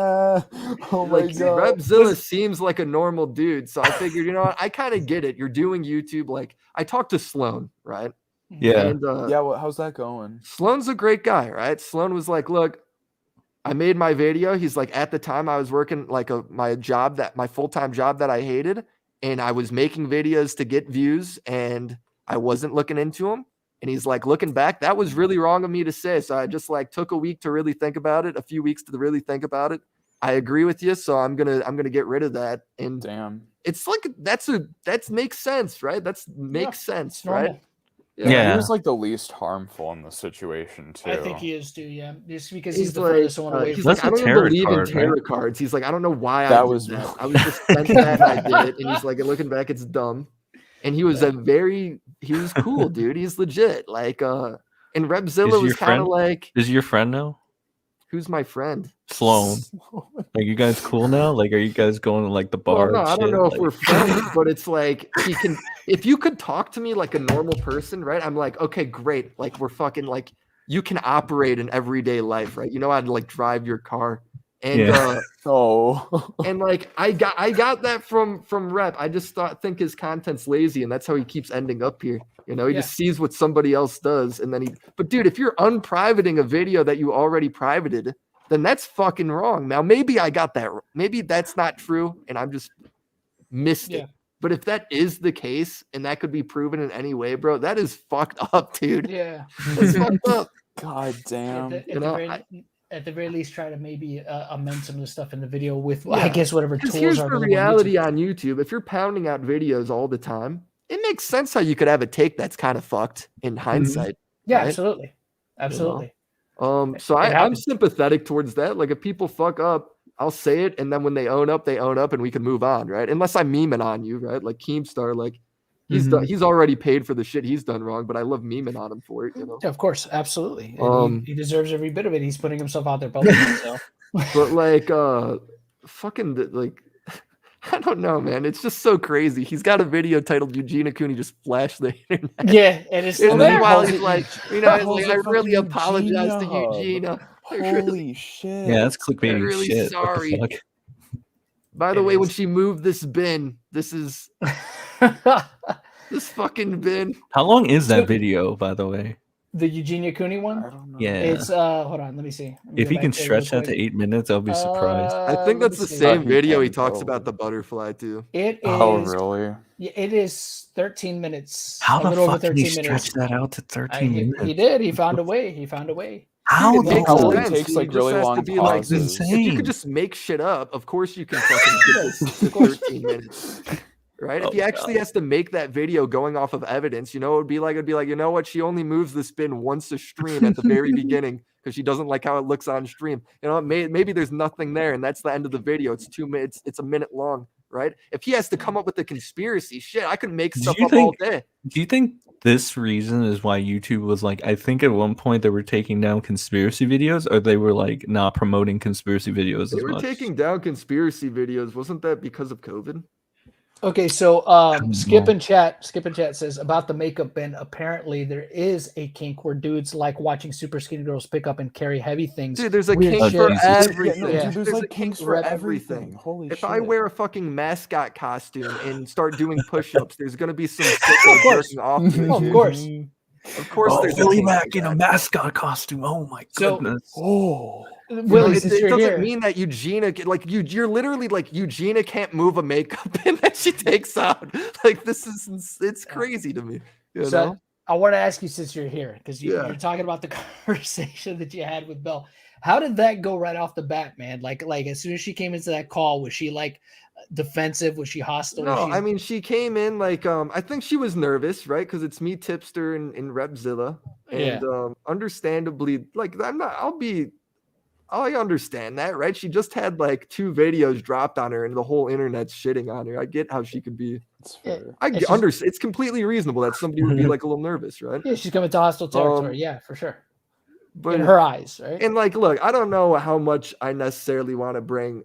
Oh my like God. Repzilla seems like a normal dude, so I figured, you know what, I kind of get it. You're doing YouTube. Like I talked to Sloan, right? Yeah. And Yeah, well, how's that going? Sloan's a great guy, right? Sloan was like, look, I made my video. He's like, at the time I was working like my full-time job that I hated, and I was making videos to get views, and I wasn't looking into them. And he's like, looking back, that was really wrong of me to say. So I just like took a week to really think about it, a few weeks to really think about it. I agree with you, so I'm gonna get rid of that. And Damn. it's like that makes sense, right? Makes sense, it's normal. right? Yeah. He was like the least harmful in the situation too. I think he is too. Yeah, just because He's he's the like, furthest one away. he's from like, I That's don't a even tarot believe in card, tarot right? cards. He's like, I don't know why I That did was that. real. I was just sent that and I did it. And he's like, looking back, it's dumb. And he was he was cool, dude. He's legit. Like, and Repzilla was kind of like, is your friend now? who's my friend? Sloan. Are you guys cool now? Like, are you guys going to like the bar? Well, no, and I don't shit? know if Like- we're friends, but it's like he can. If you could talk to me like a normal person, right? I'm like, okay, great. Like we're fucking like you can operate in everyday life, right? You know how to like drive your car, and Yeah. and like I got that from Rep. I just think his content's lazy, and that's how he keeps ending up here. You know, he just sees what somebody else does, and then he. But dude, if you're unprivating a video that you already privated, then that's fucking wrong. Now maybe I got that. Maybe that's not true, and I'm just missed it. But if that is the case, and that could be proven in any way, bro, that is fucked up, dude. Yeah, That's fucked up. God damn. At the very least, try to maybe amend some of the stuff in the video with, I guess, whatever 'Cause tools here's are the available on reality YouTube. on YouTube. If you're pounding out videos all the time, it makes sense how you could have a take that's kind of fucked in hindsight. Yeah, right? absolutely, You know? absolutely. So I'm happens. sympathetic towards that. Like if people fuck up, I'll say it, and then when they own up, and we can move on, right? Unless I'm memeing on you, right? Like Keemstar, like he's done, he's already paid for the shit he's done wrong, but I love memeing on him for it, you know. Yeah, of course, absolutely. And he deserves every bit of it. He's putting himself out there publicly. So, But like, fucking like, I don't know, man. It's just so crazy. He's got a video titled Eugenia Cooney just flashed the internet. Yeah, and it's still and then there. while Calls he's it like, Eugenia- you know, he's calls like, it I fucking really apologize to Eugenia Hub. Eugenia. Holy shit. Yeah, that's I'm clickbaity really shit. sorry. What the fuck? By the way, when she moved this bin, this is this fucking bin. How long is that video, by the way? The Eugenia Cooney one? Yeah. It's hold on, let me see. Let me If go he can back there real stretch that to quick. 8 minutes, I'll be surprised. I think let that's me the see. same he video he can, talks probably. about the butterfly too. It is Oh, really? Yeah, it is 13 minutes. How a the little over fuck can he 13 minutes. stretch that out to 13 minutes? He did. He found a way. He found a way. How Dude, it the makes hell? sense. takes, He like, just really has to long be like this. pauses. If you could Insane. just make shit up, of course you can fucking get this to 13 minutes. Right? Oh If he actually has to make that video going off of evidence, you know what it would be like? It'd be like, you know what? She only moves the spin once a stream at the very beginning because she doesn't like how it looks on stream. You know, maybe there's nothing there, and that's the end of the video. It's 2 minutes, it's a minute long, right? If he has to come up with a conspiracy, shit, I could make stuff up all day. Do you think this reason is why YouTube was like, I think at one point they were taking down conspiracy videos, or they were like not promoting conspiracy videos They as were much? taking down conspiracy videos. Wasn't that because of COVID? Okay, so Skip in chat says about the makeup bin. Apparently, there is a kink where dudes like watching super skinny girls pick up and carry heavy things. Dude, there's a Weird kink shit. for Yeah, no, everything. dude, there's like a kinks kink for everything. Holy if shit. I wear a fucking mascot costume and start doing push-ups, there's gonna be some sicko course. jerking off to me, Of dude. course. Of course, Oh, there's Willie a kink Mac for in a that. mascot costume. Oh my So- goodness. Oh. No, Willie, it since you're doesn't here, mean that Eugenia, like you're literally like Eugenia can't move a makeup pin that she takes out. Like this is, it's crazy to me. You so know? I want to ask you since you're here because Yeah. you're talking about the conversation that you had with Belle. How did that go right off the bat, man? Like as soon as she came into that call, was she like defensive? Was she hostile? No, Was she... I mean she came in like I think she was nervous, right? Because it's me, Tipster, and Repzilla, and understandably, like I understand that, right? She just had like 2 videos dropped on her, and the whole internet's shitting on her. I get how she could be. Understand. It's completely reasonable that somebody would be like a little nervous, right? Yeah, she's coming to hostile territory. Yeah, for sure. But In her eyes, right? And like, look, I don't know how much I necessarily want to bring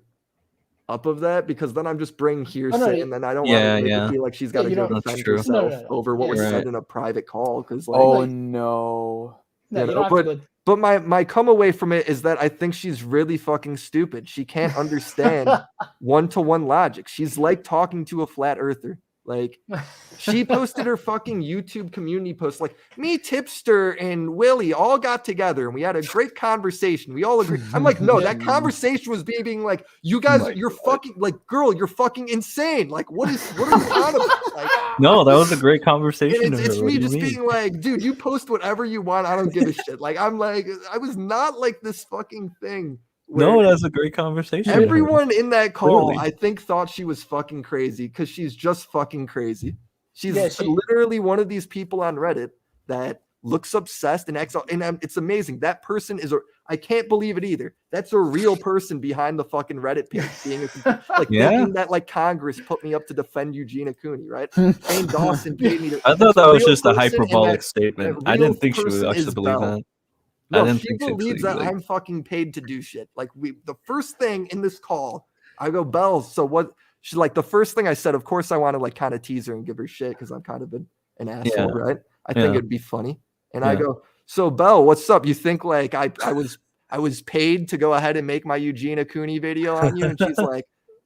up of that because then I'm just bringing hearsay, and then I don't want to make it feel like she's got to you go don't- defend true. herself No. over what was Right. said in a private call. Because like, Oh no. No, you you know, don't have to go- but my come away from it is that I think she's really fucking stupid. She can't understand one-to-one logic. She's like talking to a flat earther. Like she posted her fucking YouTube community post, like me, Tipster, and Willie all got together and we had a great conversation. We all agree. I'm like, no, that conversation was being like, you guys, you're fucking like, girl, you're fucking insane. Like, what are you on about? Like, No, that was a great conversation. and of it's her. What me do you just mean? being like, dude, you post whatever you want. I don't give a shit. Like, I'm like, I was not like this fucking thing. No, where that's a great conversation. of her. everyone in that call, Clearly. I think, thought she was fucking crazy because she's just fucking crazy. She's Yeah, she- literally one of these people on Reddit that looks obsessed and acts, and it's amazing. That person is I can't believe it either. That's a real person behind the fucking Reddit page, being Yeah. thinking that like Congress put me up to defend Eugenia Cooney, right? Shane Dawson paid me to. I thought That's that a was real just a person, and hyperbolic that statement. that I real didn't think she would person actually is believe Belle. that. No, I didn't she think she believes that actually, like- I'm fucking paid to do shit. Like the first thing in this call, I go, Belle, so what? She's like, the first thing I said, of course, I want to like kind of tease her and give her shit because I'm kind of an asshole, Yeah. right? I think Yeah. it'd be funny. And I Yeah. go, so Belle, what's up? You think like I was paid to go ahead and make my Eugenia Cooney video on you? And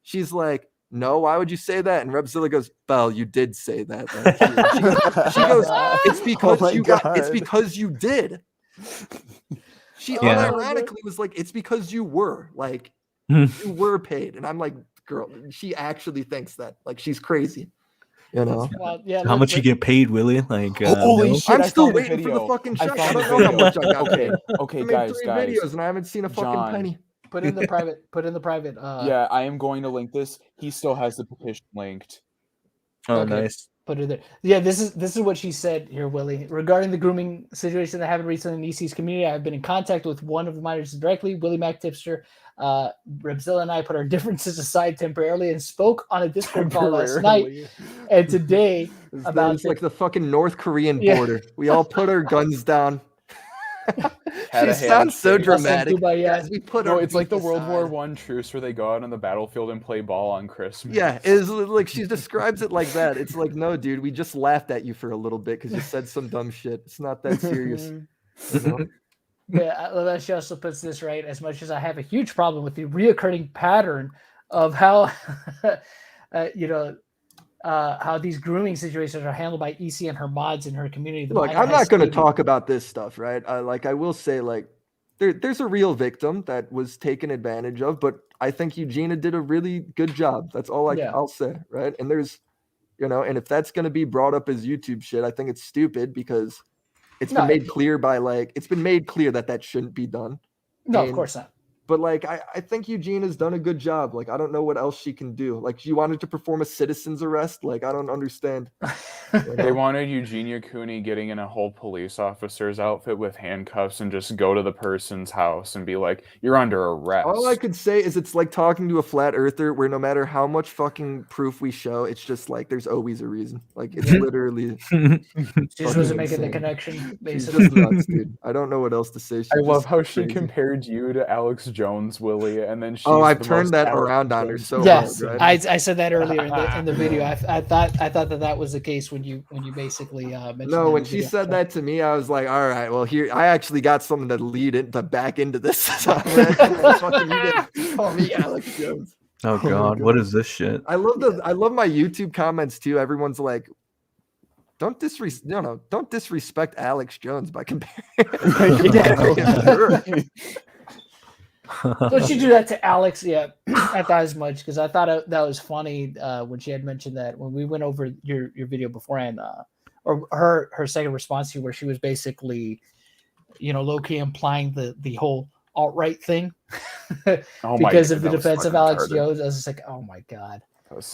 she's like, no, why would you say that? And Repzilla goes, Belle, you did say that. She goes, it's because my it's God. because you did. She Yeah. unironically was like, it's because you were like, you were paid. And I'm like, girl, she actually thinks that. Like, she's crazy. You know? Well, yeah, How much you get paid, Willie? Like, Holy no? shit! I'm I still found the waiting for the video. fucking I check. I found don't the know how much I video. got paid. Okay, I made guys, 3 guys. videos and I haven't seen a fucking John. penny. Put in the private. Put in the private. Yeah, I am going to link this. He still has the petition linked. Oh, Okay. nice. Put it there. Yeah, this is what she said here, Willie. Regarding the grooming situation that happened recently in EC's community, I've been in contact with one of the minors directly, Willie Mac Tipster. Repzilla and I put our differences aside temporarily and spoke on a Discord call last night and today about It's like the fucking North Korean Yeah. border. We all put our guns down. Had She a sounds so handshake. dramatic. yeah. Guys, we put No, our it's like the beef World aside. War I truce where they go out on the battlefield and play ball on Christmas. Yeah, it's like she describes it like that. It's like, no, dude, we just laughed at you for a little bit because you said some dumb shit. It's not that serious. You know? Yeah, she also puts this right. As much as I have a huge problem with the reoccurring pattern of how, how these grooming situations are handled by EC and her mods in her community. The Look, minor I'm has not going to stated- talk about this stuff, right? I will say, like, there's a real victim that was taken advantage of, but I think Eugenia did a really good job. That's all I'll say, right? And there's, and if that's going to be brought up as YouTube shit, I think it's stupid because it's been made clear it's been made clear that shouldn't be done. No, of course not. But like, I think Eugenia's done a good job. Like, I don't know what else she can do. Like, she wanted to perform a citizen's arrest. Like, I don't understand. They wanted Eugenia Cooney getting in a whole police officer's outfit with handcuffs and just go to the person's house and be like, "You're under arrest." All I could say is it's like talking to a flat earther where no matter how much fucking proof we show, it's just like there's always a reason. Like, it's literally. She just wasn't fucking making the insane. connection, She's basically. just nuts, dude. I don't know what else to say. She's I love just how she crazy. compared you to Alex Jones, Willie, and then she's I've the turned most that Alex around on her Jones so Yes, hard, right? I said that earlier in the video. I thought that was the case when you basically mentioned. No, that when in the she video. said that to me, I was like, all right, well, here, I actually got something to back into this. So, man, fucking, you didn't call me Alex Jones. Oh my God, what is this shit? I love my YouTube comments too. Everyone's like, don't disrespect Alex Jones by comparing. Don't you do that to Alex? Yeah, I thought as much because I thought that was funny when she had mentioned that when we went over your video beforehand, or her second response to you, where she was basically, low key implying the whole alt-right thing because of the defense of Alex Jones. I was just like, oh my God.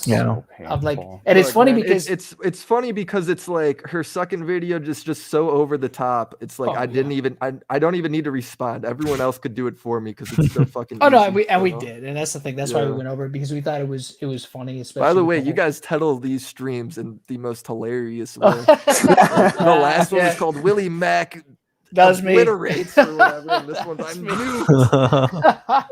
Yeah, I'm like, and it's funny man, because it's funny because it's like her second video just so over the top. It's like I don't even need to respond. Everyone else could do it for me because it's so fucking. Oh no, easy, and we did, and that's the thing. That's why we went over it because we thought it was funny. Especially by the way, with you guys title these streams in the most hilarious way. The last one was called Willie Mac. That was me. Obliterates or whatever. And this one's I'm Nukes.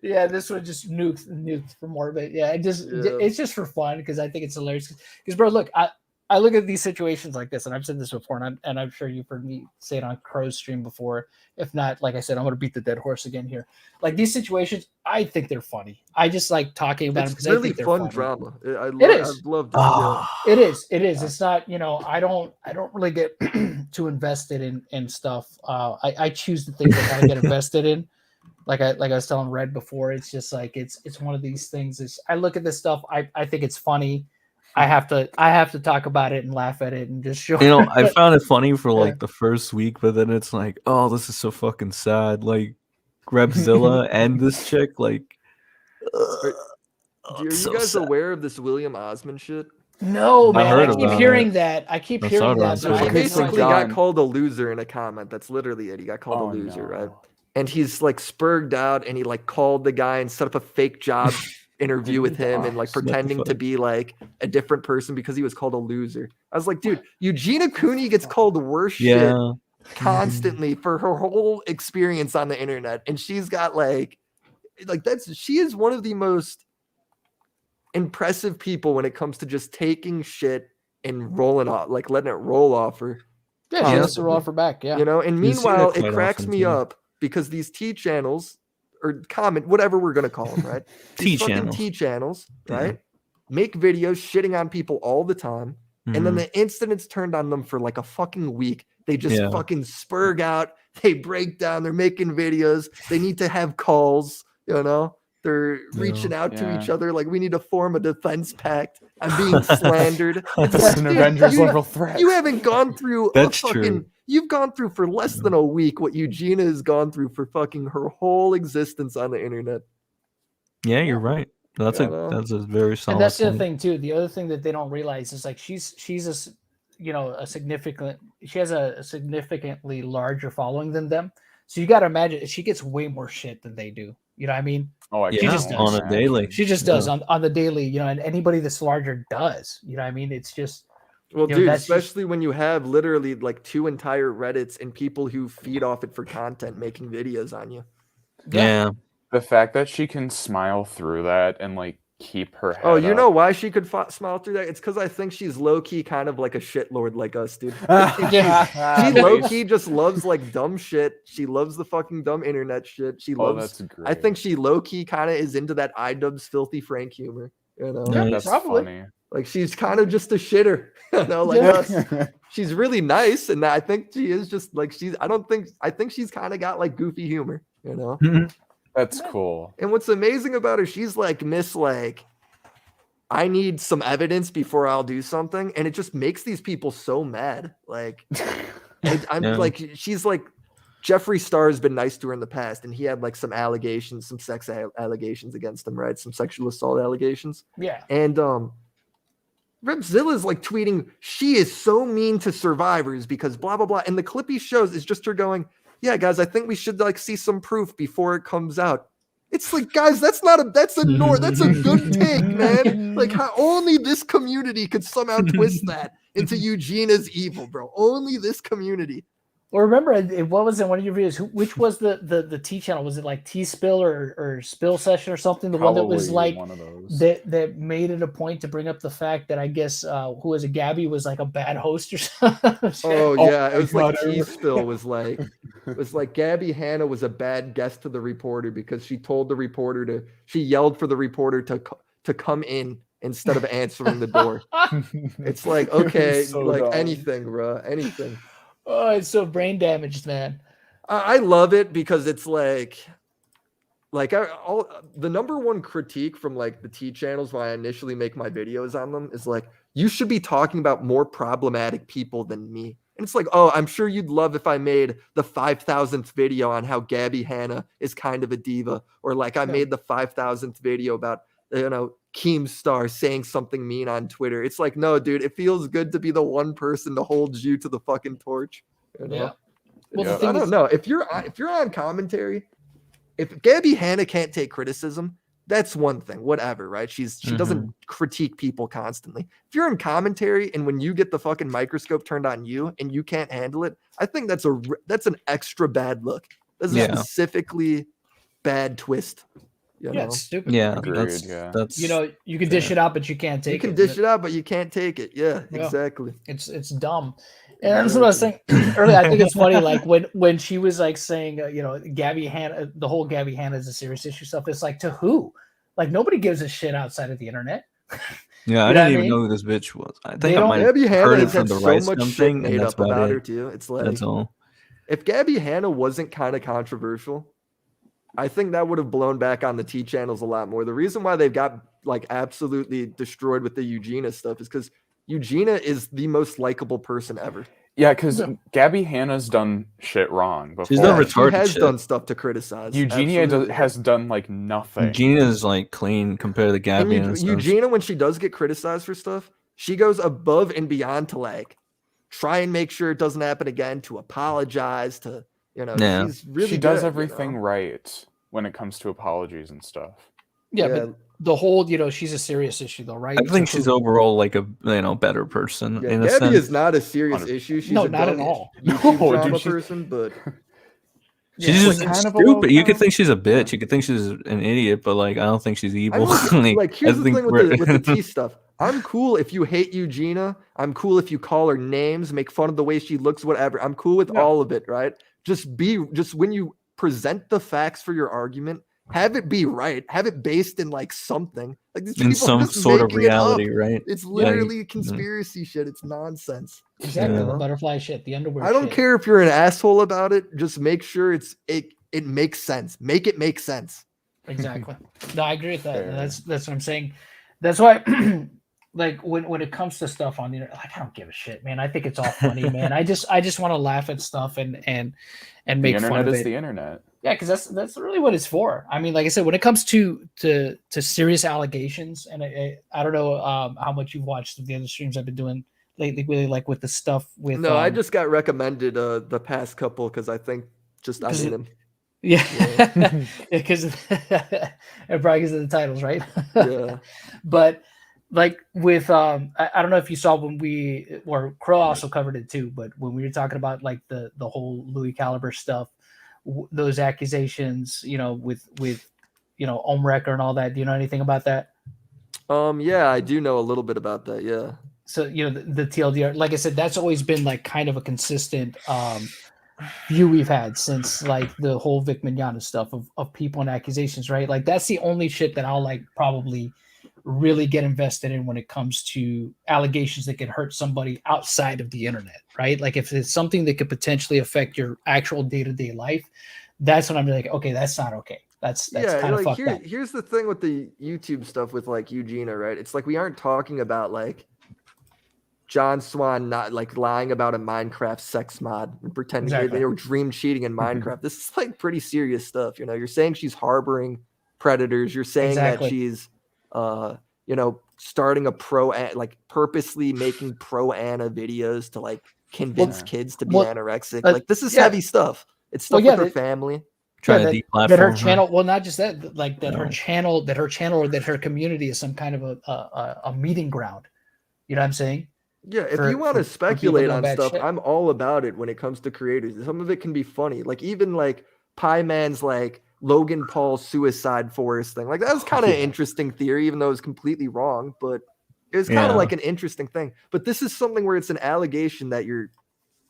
Yeah, this one just nuked for more, but yeah, it's just for fun because I think it's hilarious. Because bro, look, I look at these situations like this, and I've said this before, and I'm sure you've heard me say it on Crow's stream before. If not, like I said, I'm going to beat the dead horse again here. Like these situations, I think they're funny. I just like talking about them because really I think they're fun funny. drama. It is. I've loved it. It is. It's not. I don't really get too invested in stuff. I choose the things that I get invested in. Like I was telling Red before, it's just like it's one of these things. I look at this stuff. I think it's funny. I have to talk about it and laugh at it and just show. I found it funny for like the first week, but then it's like, oh, this is so fucking sad. Like Repzilla and this chick, like. Are you guys aware of this William Osmond shit? No, man. I keep hearing that. I keep hearing that. He basically got called a loser in a comment. That's literally it. He got called a loser, right? And he's like spurged out, and he like called the guy and set up a fake job interview with him and like pretending to be like a different person because he was called a loser. I was like, dude, Eugenia Cooney gets called worse shit constantly for her whole experience on the internet, and she's got like she is one of the most impressive people when it comes to just taking shit and rolling off, like letting it roll off her. Yeah, she has to roll off her back. Yeah, and meanwhile, it cracks me up because these T channels or whatever we're gonna call them, right? T channels, right? Make videos shitting on people all the time, and then the incidents turned on them for like a fucking week. They just fucking spurg out. They break down. They're making videos. They need to have calls. They're reaching out to each other like we need to form a defense pact. I'm being slandered. It's an Avengers level threat. You haven't gone through true. You've gone through for less than a week what Eugenia has gone through for fucking her whole existence on the internet. Yeah, you're right. That's a very solid. And that's the other point. thing too. The other thing that they don't realize is like she has a significantly larger following than them. So you got to imagine she gets way more shit than they do. You know what I mean? Oh, she just does. On a daily. She just does on the daily, and anybody that's larger does. You know what I mean? It's just Well, You know, dude, that's just- especially when you have literally like 2 entire Reddits and people who feed off it for content making videos on you. Yeah. The fact that she can smile through that and like keep her head Oh, you up. know why she could smile through that? It's because I think she's low key kind of like a shitlord like us, dude. She low key just loves like dumb shit. She loves the fucking dumb internet shit. She Oh, loves. that's I think she low key kind of is into that iDubbbz filthy Frank humor. You know, That's funny. like she's kind of just a shitter. You know, like us. She's really nice, and I think she is just like she's. I think she's kind of got like goofy humor. You know. That's cool. And what's amazing about her, she's like Miss like, I need some evidence before I'll do something, and it just makes these people so mad. Like, I'm like, she's like, Jeffree Star has been nice to her in the past, and he had like some allegations, some sex allegations against him, right? Some sexual assault allegations. Yeah. And Repzilla's like tweeting, she is so mean to survivors because blah blah blah. And the clip he shows is just her going, yeah, guys, I think we should like see some proof before it comes out. It's like, guys, that's a good take, man. Like how only this community could somehow twist that into Eugenia's evil, bro. Only this community. Well, remember, what was in one of your videos? Which was the T channel? Was it like T Spill or Spill Session or something? The one that was like one of those. that made it a point to bring up the fact that I guess who was it? Gabby was like a bad host or something. Oh yeah, it was like T Spill was like it was like Gabby Hanna was a bad guest to the reporter because she told the reporter she yelled for the reporter to come in instead of answering the door. It's like, okay, So like dumb. anything, bro, anything. Oh, it's so brain damaged, man. I love it because it's like the number one critique from like the T channels when I initially make my videos on them is like, you should be talking about more problematic people than me. And it's like, oh, I'm sure you'd love if I made the 5,000th video on how Gabby Hanna is kind of a diva, or like I made the 5,000th video about, you know, Keemstar saying something mean on Twitter. It's like, no, dude, it feels good to be the one person to hold you to the fucking torch. You know? Yeah. Well, the I thing don't is, know. If you're on commentary, if Gabby Hanna can't take criticism, that's one thing. Whatever, right? She doesn't critique people constantly. If you're in commentary and when you get the fucking microscope turned on you and you can't handle it, I think that's an extra bad look. That's a specifically bad twist. You know? It's stupid. Yeah, Agreed, that's You know, you can dish it out, but you can't take it. You can dish it out, but you can't take it. Yeah, exactly. It's dumb. And that's what I was saying earlier. I think it's funny, like when she was like saying, you know, Gabby Hanna, the whole Gabby Hanna is a serious issue stuff. It's like, to who? Like nobody gives a shit outside of the internet. Yeah, I didn't even know who this bitch was. I think I might have Gabby Hanna heard it has from had the so Rice much Gum shit thing, made and that's up about her it. too. It's like, That's all. if Gabby Hanna wasn't kind of controversial, I think that would have blown back on the T channels a lot more. The reason why they've got like absolutely destroyed with the Eugenia stuff is because Eugenia is the most likable person ever. Yeah, because Gabby Hanna's done shit wrong before. She's done She retarded has shit. done stuff to criticize. Eugenia Absolutely. has done like nothing. Eugenia's like clean compared to Gabby and stuff. Eugenia, when she does get criticized for stuff, she goes above and beyond to like try and make sure it doesn't happen again, to apologize, to, you know, Yeah. she's really She does good, everything you know? right when it comes to apologies and stuff. Yeah, but the whole, you know, she's a serious issue though, right? I think So she's who- overall like a better person Yeah, in a Gabby sense. is not a serious issue. She's No, a not at dumb all. YouTube No, drama dude, she's- person, but She's just kind of a low stupid. You could count. think she's a bitch. You could think she's an idiot, but like I don't think she's I evil. don't, like here's I the think thing we're- with the T stuff. I'm cool if you hate Eugenia. I'm cool if you call her names, make fun of the way she looks, whatever. I'm cool with all of it, right? Just when you present the facts for your argument, have it be right. Have it based in like something. Like these in people are some just sort of making it up. reality, right? It's Like, literally conspiracy shit. It's nonsense. Exactly, You the know? butterfly shit, the underwear. I don't shit. care if you're an asshole about it. Just make sure it makes sense. Make it make sense. Exactly. No, I agree with that. Fair. That's what I'm saying. That's why, like when it comes to stuff on the internet, like I don't give a shit, man. I think it's all funny, man. I just want to laugh at stuff and The make fun internet of is it. the internet. Yeah, because that's really what it's for. I mean, like I said, when it comes to serious allegations, and I don't know how much you've watched the other streams I've been doing lately, really like with the stuff with. No, I just got recommended the past couple because I think just I Because hate him. Yeah, because it probably because of the titles, right? Yeah. But like with I don't know if you saw when Crow also covered it too, but when we were talking about like the whole Louis Caliber stuff, those accusations, with Omrek and all that. Do you know anything about that? Yeah, I do know a little bit about that. Yeah. So the TLDR, like I said, that's always been like kind of a consistent view we've had since like the whole Vic Mignogna stuff of people and accusations, right? Like that's the only shit that I'll like probably really get invested in when it comes to allegations that could hurt somebody outside of the internet, right? Like if it's something that could potentially affect your actual day-to-day life, that's when I'm like, okay, that's not okay. That's kind of fucked up. Here's the thing with the YouTube stuff with like Eugenia, right? It's like we aren't talking about like John Swan not like lying about a Minecraft sex mod and pretending they were dream cheating in Minecraft. This is like pretty serious stuff. You're saying she's harboring predators. You're saying that she's starting a like purposely making pro Anna videos to like convince kids to be anorexic. Like this is heavy stuff. It's stuff with her family. Trying to deplatform that her channel. Well, not just that, like that her channel or that her community is some kind of a meeting ground. You know what I'm saying? Yeah, if you want to speculate on stuff, I'm all about it when it comes to creators. Some of it can be funny. Like even like Pie Man's like Logan Paul suicide forest thing. Like that was kind of an interesting theory, even though it was completely wrong, but it was kind of like an interesting thing. But this is something where it's an allegation that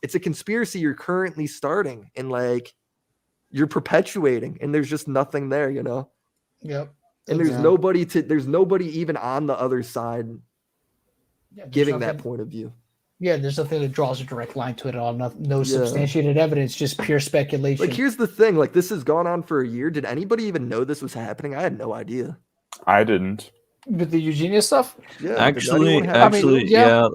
it's a conspiracy you're currently starting and like you're perpetuating, and there's just nothing there, Yep. And there's nobody even on the other side giving that point of view. Yeah, there's nothing that draws a direct line to it at all. No substantiated evidence, just pure speculation. Like here's the thing, like this has gone on for a year. Did anybody even know this was happening? I had no idea. I didn't. With the Eugenia stuff? Yeah. Actually, yeah.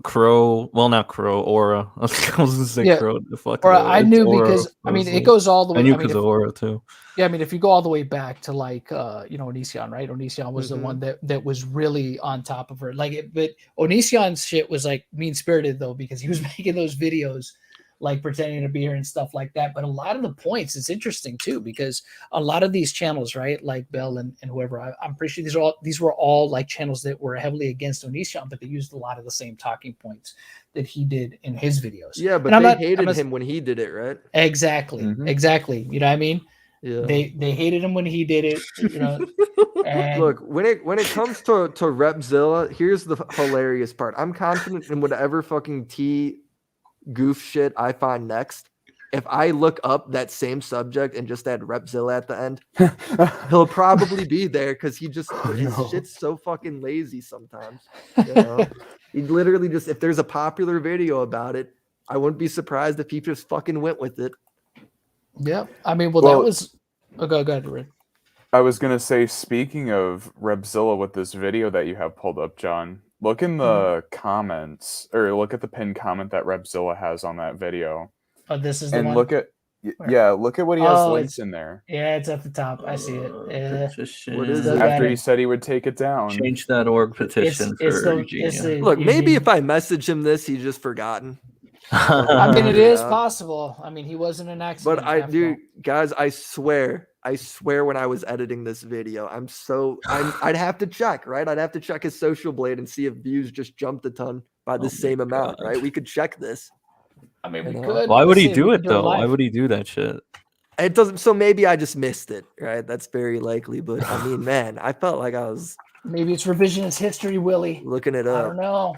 Crow, well, not Crow, Aura. I was gonna say Crow. Aura, I knew because it goes all the way. I knew because of Aura too. Yeah, I mean, if you go all the way back to like Onision, right? Onision was the one that was really on top of her. But Onision's shit was like mean spirited though, because he was making those videos like pretending to be her and stuff like that. But a lot of the points, it's interesting too, because a lot of these channels, right, like Belle and whoever, I'm pretty sure these were all like channels that were heavily against Onision, but they used a lot of the same talking points that he did in his videos. Yeah, but they hated him when he did it, right? Exactly. Exactly. You know what I mean? Yeah. They hated him when he did it. And look, when it comes to Repzilla, here's the hilarious part. I'm confident in whatever fucking goof shit I find next. If I look up that same subject and just add Repzilla at the end, he'll probably be there because his shit's so fucking lazy sometimes. He literally just, if there's a popular video about it, I wouldn't be surprised if he just fucking went with it. Yeah, I mean, that was. Oh, go ahead, Red. I was gonna say, speaking of Repzilla, with this video that you have pulled up, John, look in the comments, or look at the pinned comment that Repzilla has on that video. Oh, this is the and one? look at what he has links in there. Yeah, it's at the top. I see it. Yeah. What is it? After he said he would take it down. Change.org petition for Eugenia. Look, maybe if I message him this, he's just forgotten. I mean, it is possible. I mean, he wasn't an accident. But guys, I swear when I was editing this video, I'd have to check, right? I'd have to check his social blade and see if views just jumped a ton by the same amount, right? We could check this. I mean, we could. Why would he do it though? Why would he do that shit? It doesn't. So maybe I just missed it, right? That's very likely. But I mean, man, I felt like I was. Maybe it's revisionist history, Willie. Looking it up. I don't know.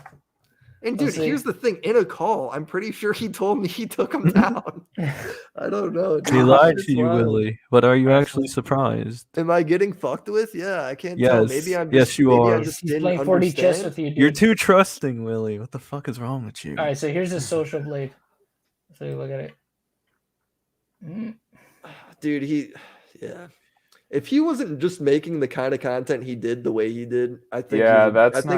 And dude, here's the thing. In a call, I'm pretty sure he told me he took him down. I don't know. He lied to you, Willie. But are you actually surprised? Am I getting fucked with? Yeah, I can't tell. Maybe I'm. Yes, you are. He's playing 4D chess with you, dude. You're too trusting, Willie. What the fuck is wrong with you? All right, so here's his social blade. So you look at it. Dude, if he wasn't just making the kind of content he did the way he did, I think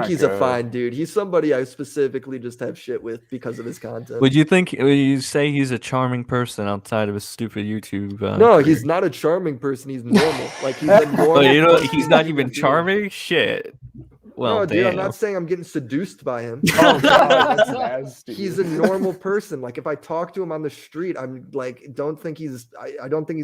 he's a fine dude. He's somebody I specifically just have shit with because of his content. Would you say he's a charming person outside of his stupid YouTube? No, he's not a charming person. He's normal. Like he's a normal. But he's not even charming. Shit. Well, no, dude, I'm not saying I'm getting seduced by him. Oh, God, that's nasty. He's a normal person. Like if I talk to him on the street, I'm like, I don't think he's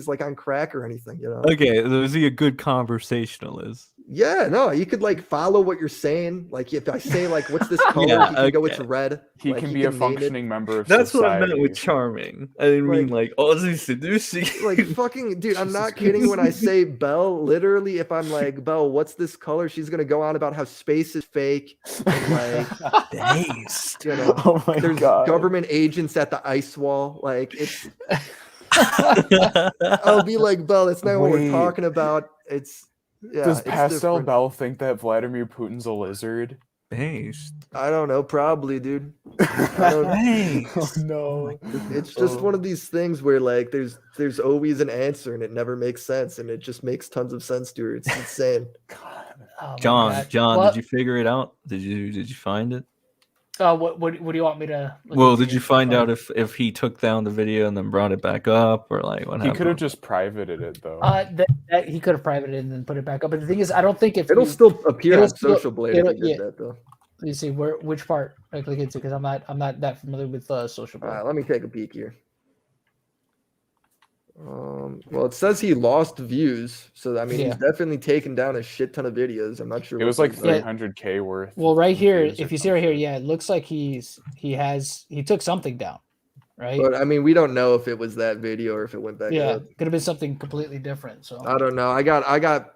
like on crack or anything, Okay, is he a good conversationalist? Yeah, no, you could like follow what you're saying. Like if I say like, "What's this color?" Yeah, he can go, okay. "It's red." He Like, can be a name it. functioning member of That's what I society. meant with charming. I didn't mean like, oh, is he seducing? Like fucking dude, I'm not kidding when I say Belle. Literally, if I'm like, "Belle, what's this color?" She's gonna go on about how space is fake and like, Based. you know, Oh my there's God. government agents at the ice wall. Like it's. I'll be like, Belle, that's not what we're Wait. talking about. It's yeah. Does it's Pastel different. Belle think that Vladimir Putin's a lizard? Based. I don't know, probably, dude. I don't Oh no. It's just one of these things where like there's always an answer and it never makes sense and it just makes tons of sense to her. It's insane. Oh my John, God. What? did you figure it out? Did you find it? What do you want me to? Look Well, into did you here? find out if he took down the video and then brought it back up, or like what He happened? could have just privated it though. That he could have privated it and then put it back up. But the thing is, I don't think if It'll you- still appear it'll on still- Social Blade if it'll- he did yeah. that though. Let me see which part I click into because I'm not that familiar with Social Blade. All right, let me take a peek here. Well, it says he lost views, so I mean he's Yeah. definitely taken down a shit ton of videos. I'm not sure. It what was like those are. 300K worth. Well, right here, views or if you see right here, yeah, it looks like he took something down, right? But I mean, we don't know if it was that video or if it went back Yeah, up. could have been something completely different. So I don't know. I got.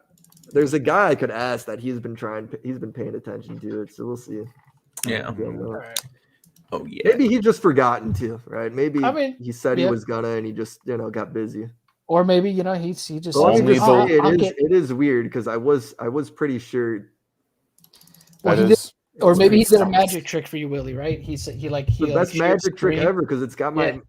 There's a guy I could ask that he's been paying attention to it, so we'll see. Yeah. I don't know. all right. Oh yeah. Maybe he just forgotten to, right? Maybe I mean, he said yeah. he was gonna, and he just got busy. Or maybe he just. But let me Only just the- say I'll it get- is weird because I was pretty sure. Well, That he is- or maybe he did a sounds- magic trick for you, Willie. Right? He said he The best shared magic trick screen. ever because it got me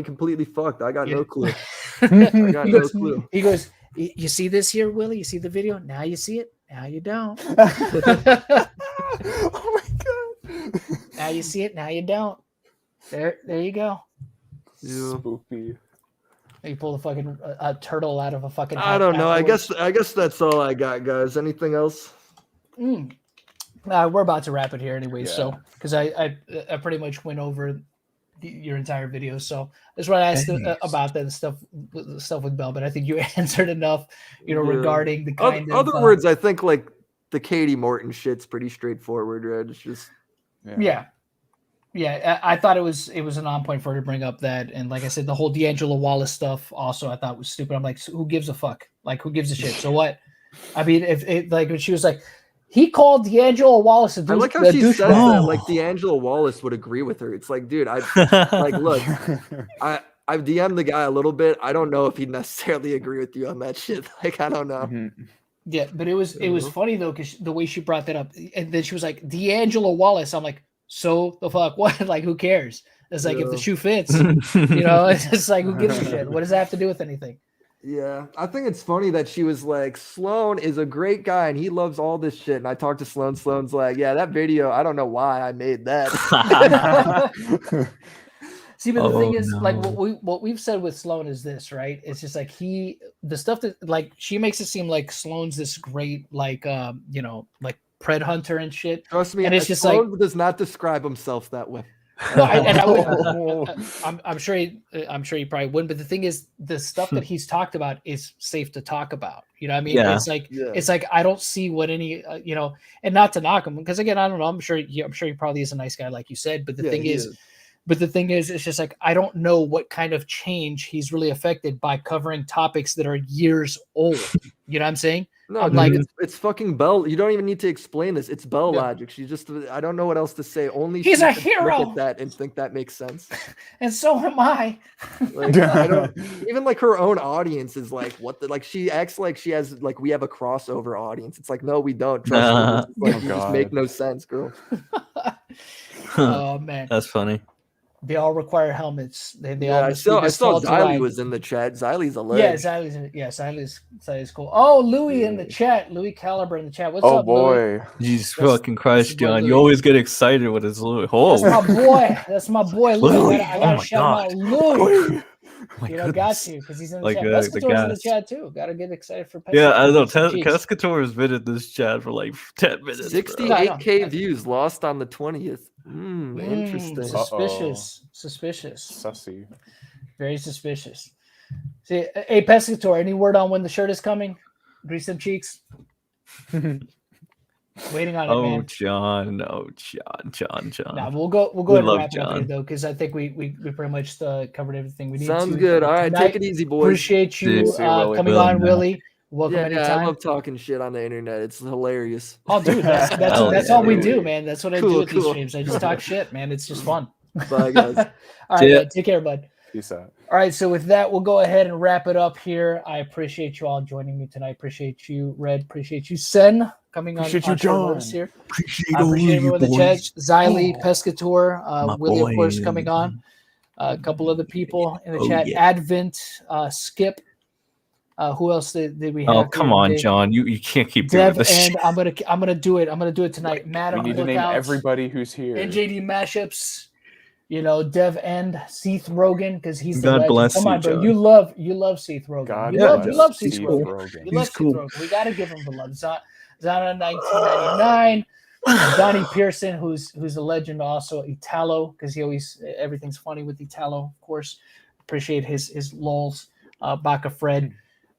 completely fucked. I got Yeah. no clue. he, I got no goes, clue. he goes, you see this here, Willie? You see the video? Now you see it. Now you don't. Oh my God. Now you see it. Now you don't. There you go. Yeah. Spoopy. You pull the fucking a turtle out of a fucking. I hat don't know. I afterwards. guess that's all I got, guys. Anything else? We're about to wrap it here anyway. So Yeah. because I pretty much went over your entire video, so that's what I asked about the stuff with Belle. But I think you answered enough, Yeah. regarding the kind of Other words, I think like the Katie Morton shit's pretty straightforward, right? It's just Yeah, I thought it was an on point for her to bring up that, and like I said, the whole D'Angelo Wallace stuff also I thought was stupid. I'm like, who gives a fuck? Like, who gives a shit? So what? I mean, if it like when she was like, he called D'Angelo Wallace a douche. I like how a she says that douchebag. like D'Angelo Wallace would agree with her. It's like, dude, I like look, I've DM'd the guy a little bit. I don't know if he'd necessarily agree with you on that shit. Like, I don't know. Yeah, but it was funny though because the way she brought that up, and then she was like D'Angelo Wallace. I'm like, so the fuck what? Like, who cares? It's like if the shoe fits, it's just like who gives a shit? What does that have to do with anything? Yeah, I think it's funny that she was like, Sloan is a great guy and he loves all this shit. And I talked to Sloan. Sloan's like, yeah, that video, I don't know why I made that. See, but the thing is, like what we've said with Sloan is this, right? It's just like the stuff that like she makes it seem like Sloan's this great like like pred hunter and shit. Trust me, and it's just Sloan like does not describe himself that way. no, I'm sure he probably wouldn't. But the thing is, the stuff that he's talked about is safe to talk about. You know what I mean? Yeah. It's like I don't see what any and not to knock him because again, I don't know. I'm sure he probably is a nice guy, like you said. But the thing is. But the thing is, it's just like I don't know what kind of change he's really affected by covering topics that are years old. You know what I'm saying? No, I'm dude, like, it's fucking Belle. You don't even need to explain this. It's Belle logic. She just, I don't know what else to say. Only He's she a could hero! Look at that and think that makes sense. and so am I. Like, I don't, even like her own audience is like, what the, like she acts like she has, like we have a crossover audience. It's like, no, we don't. Trust me. Like, you just make no sense, girl. Oh man, that's funny. They all require helmets. They Yeah, all. I saw Xylee was in the chat. Xylee's a leg. Yeah, Xylee's cool. Oh, Louis in the chat. Louis Caliber in the chat. What's up, Louis? Jesus fucking Christ, John! You always get excited with his Louis. Oh, That's my boy. That's my boy, Louis. Louis. I gotta shout him out, Louis. Got to because he's in the Like, chat. the Pescator's in the gas. chat too. Gotta get excited for Pescator. yeah, I know. Jeez. Cascator has been in this chat for like 10 minutes. 68K views lost on the 20th. Interesting. Suspicious. Sussy. Very suspicious. See, hey Pescator, any word on when the shirt is coming? Grease them cheeks. Waiting on it, Oh, man. John. Oh, John. Nah, we'll go We ahead and love wrap it up here John. though, because I think we pretty much covered everything we need Sounds to. good. All right, Tonight. take it easy, boys. Appreciate you See you, Willy. coming Will, on, man. Willie. Welcome Yeah, I anytime. love talking shit on the internet. It's hilarious. Oh, dude, that's Hell that's yeah, all we Willy. do, man. That's what I do Cool, with these cool. streams. I just talk shit, man. It's just fun. Bye, guys. All right, See ya. man, take care, bud. Peace out. All right, so with that, we'll go ahead and wrap it up here. I appreciate you all joining me tonight. Appreciate you, Red. Appreciate you, Sen, coming on. Appreciate you, on short notice John. here. Appreciate I all appreciate of you everyone in the chat. boys. Xylee, Pescator, My Willie, of course, boy. coming on. A couple other people in the Oh, chat. yeah. Advent, Skip. Who else did we have? Oh, come here on, today? John. You can't keep doing Dev, this and shit. I'm gonna do it. I'm gonna do it tonight. Matt, We on need the to name lookout. everybody who's here. NJD mashups. You know, Dev and Seth Rogen, because he's the God legend. bless Come you, on, bro. John. You love Seth Rogen. God you bless love Seth Seth Rogen. Rogen. You He's love cool. Seth Rogen. We gotta give him the love. Zana 1999. Donnie Pearson, who's a legend, also Italo, because he always everything's funny with Italo, of course. Appreciate his lols. Baka Fred.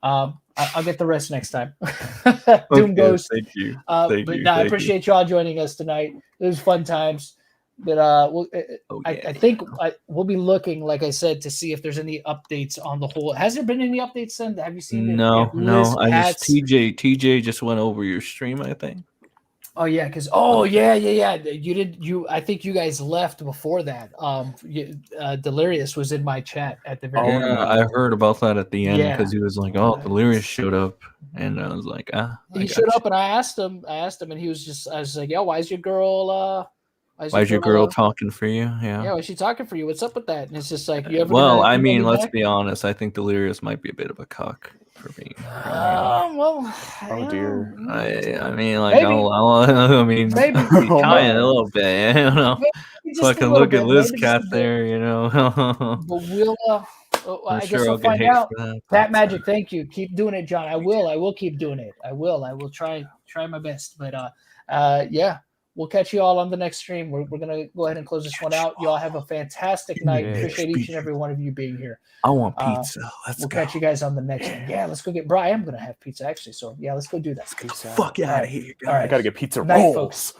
I'll get the rest next time. Doom Okay, Ghost. Thank you. But Thank you. I Thank appreciate y'all joining us tonight. It was fun times. But I think we'll be looking, like I said, to see if there's any updates on the whole. Has there been any updates, Sen? Have you seen it? No. Liz, I just Pats? TJ just went over your stream, I think. Oh yeah, because I think you guys left before that. Delirious was in my chat at the very end. Yeah, I heard about that at the end Yeah. because he was like, "Oh, Delirious showed up," and I was like, "Ah." He showed up and I asked him, and he was I was like, "Yo, why's your girl? Why's your girl talking for you? Yeah, Yeah. why is she talking for you? What's up with that?" And it's just like, you ever? Well, gonna I email mean, me let's back? be honest. I think Delirious might be a bit of a cuck for me. Well, Oh dear. I mean, like, Maybe. I mean, Maybe. kind of a little bit, you know. Maybe just a Fucking little look at bit, Liz maybe just Cat a bit. there, you know. But we'll, I'm I guess sure we'll I'll get find hate out. for that. Pat Magic, thank you. Keep doing it, John. I will keep doing it. I will try my best. But yeah, we'll catch you all on the next stream. We're gonna go ahead and close this one out. Y'all have a fantastic night. Yeah. Appreciate each and every one of you being here. I want pizza. Let's We'll go. catch you guys on the next one. Yeah, let's go get. Bro, I am gonna have pizza actually. So yeah, let's go do that. Fuck All out right. of here, All right. I gotta get pizza Night, rolls. folks.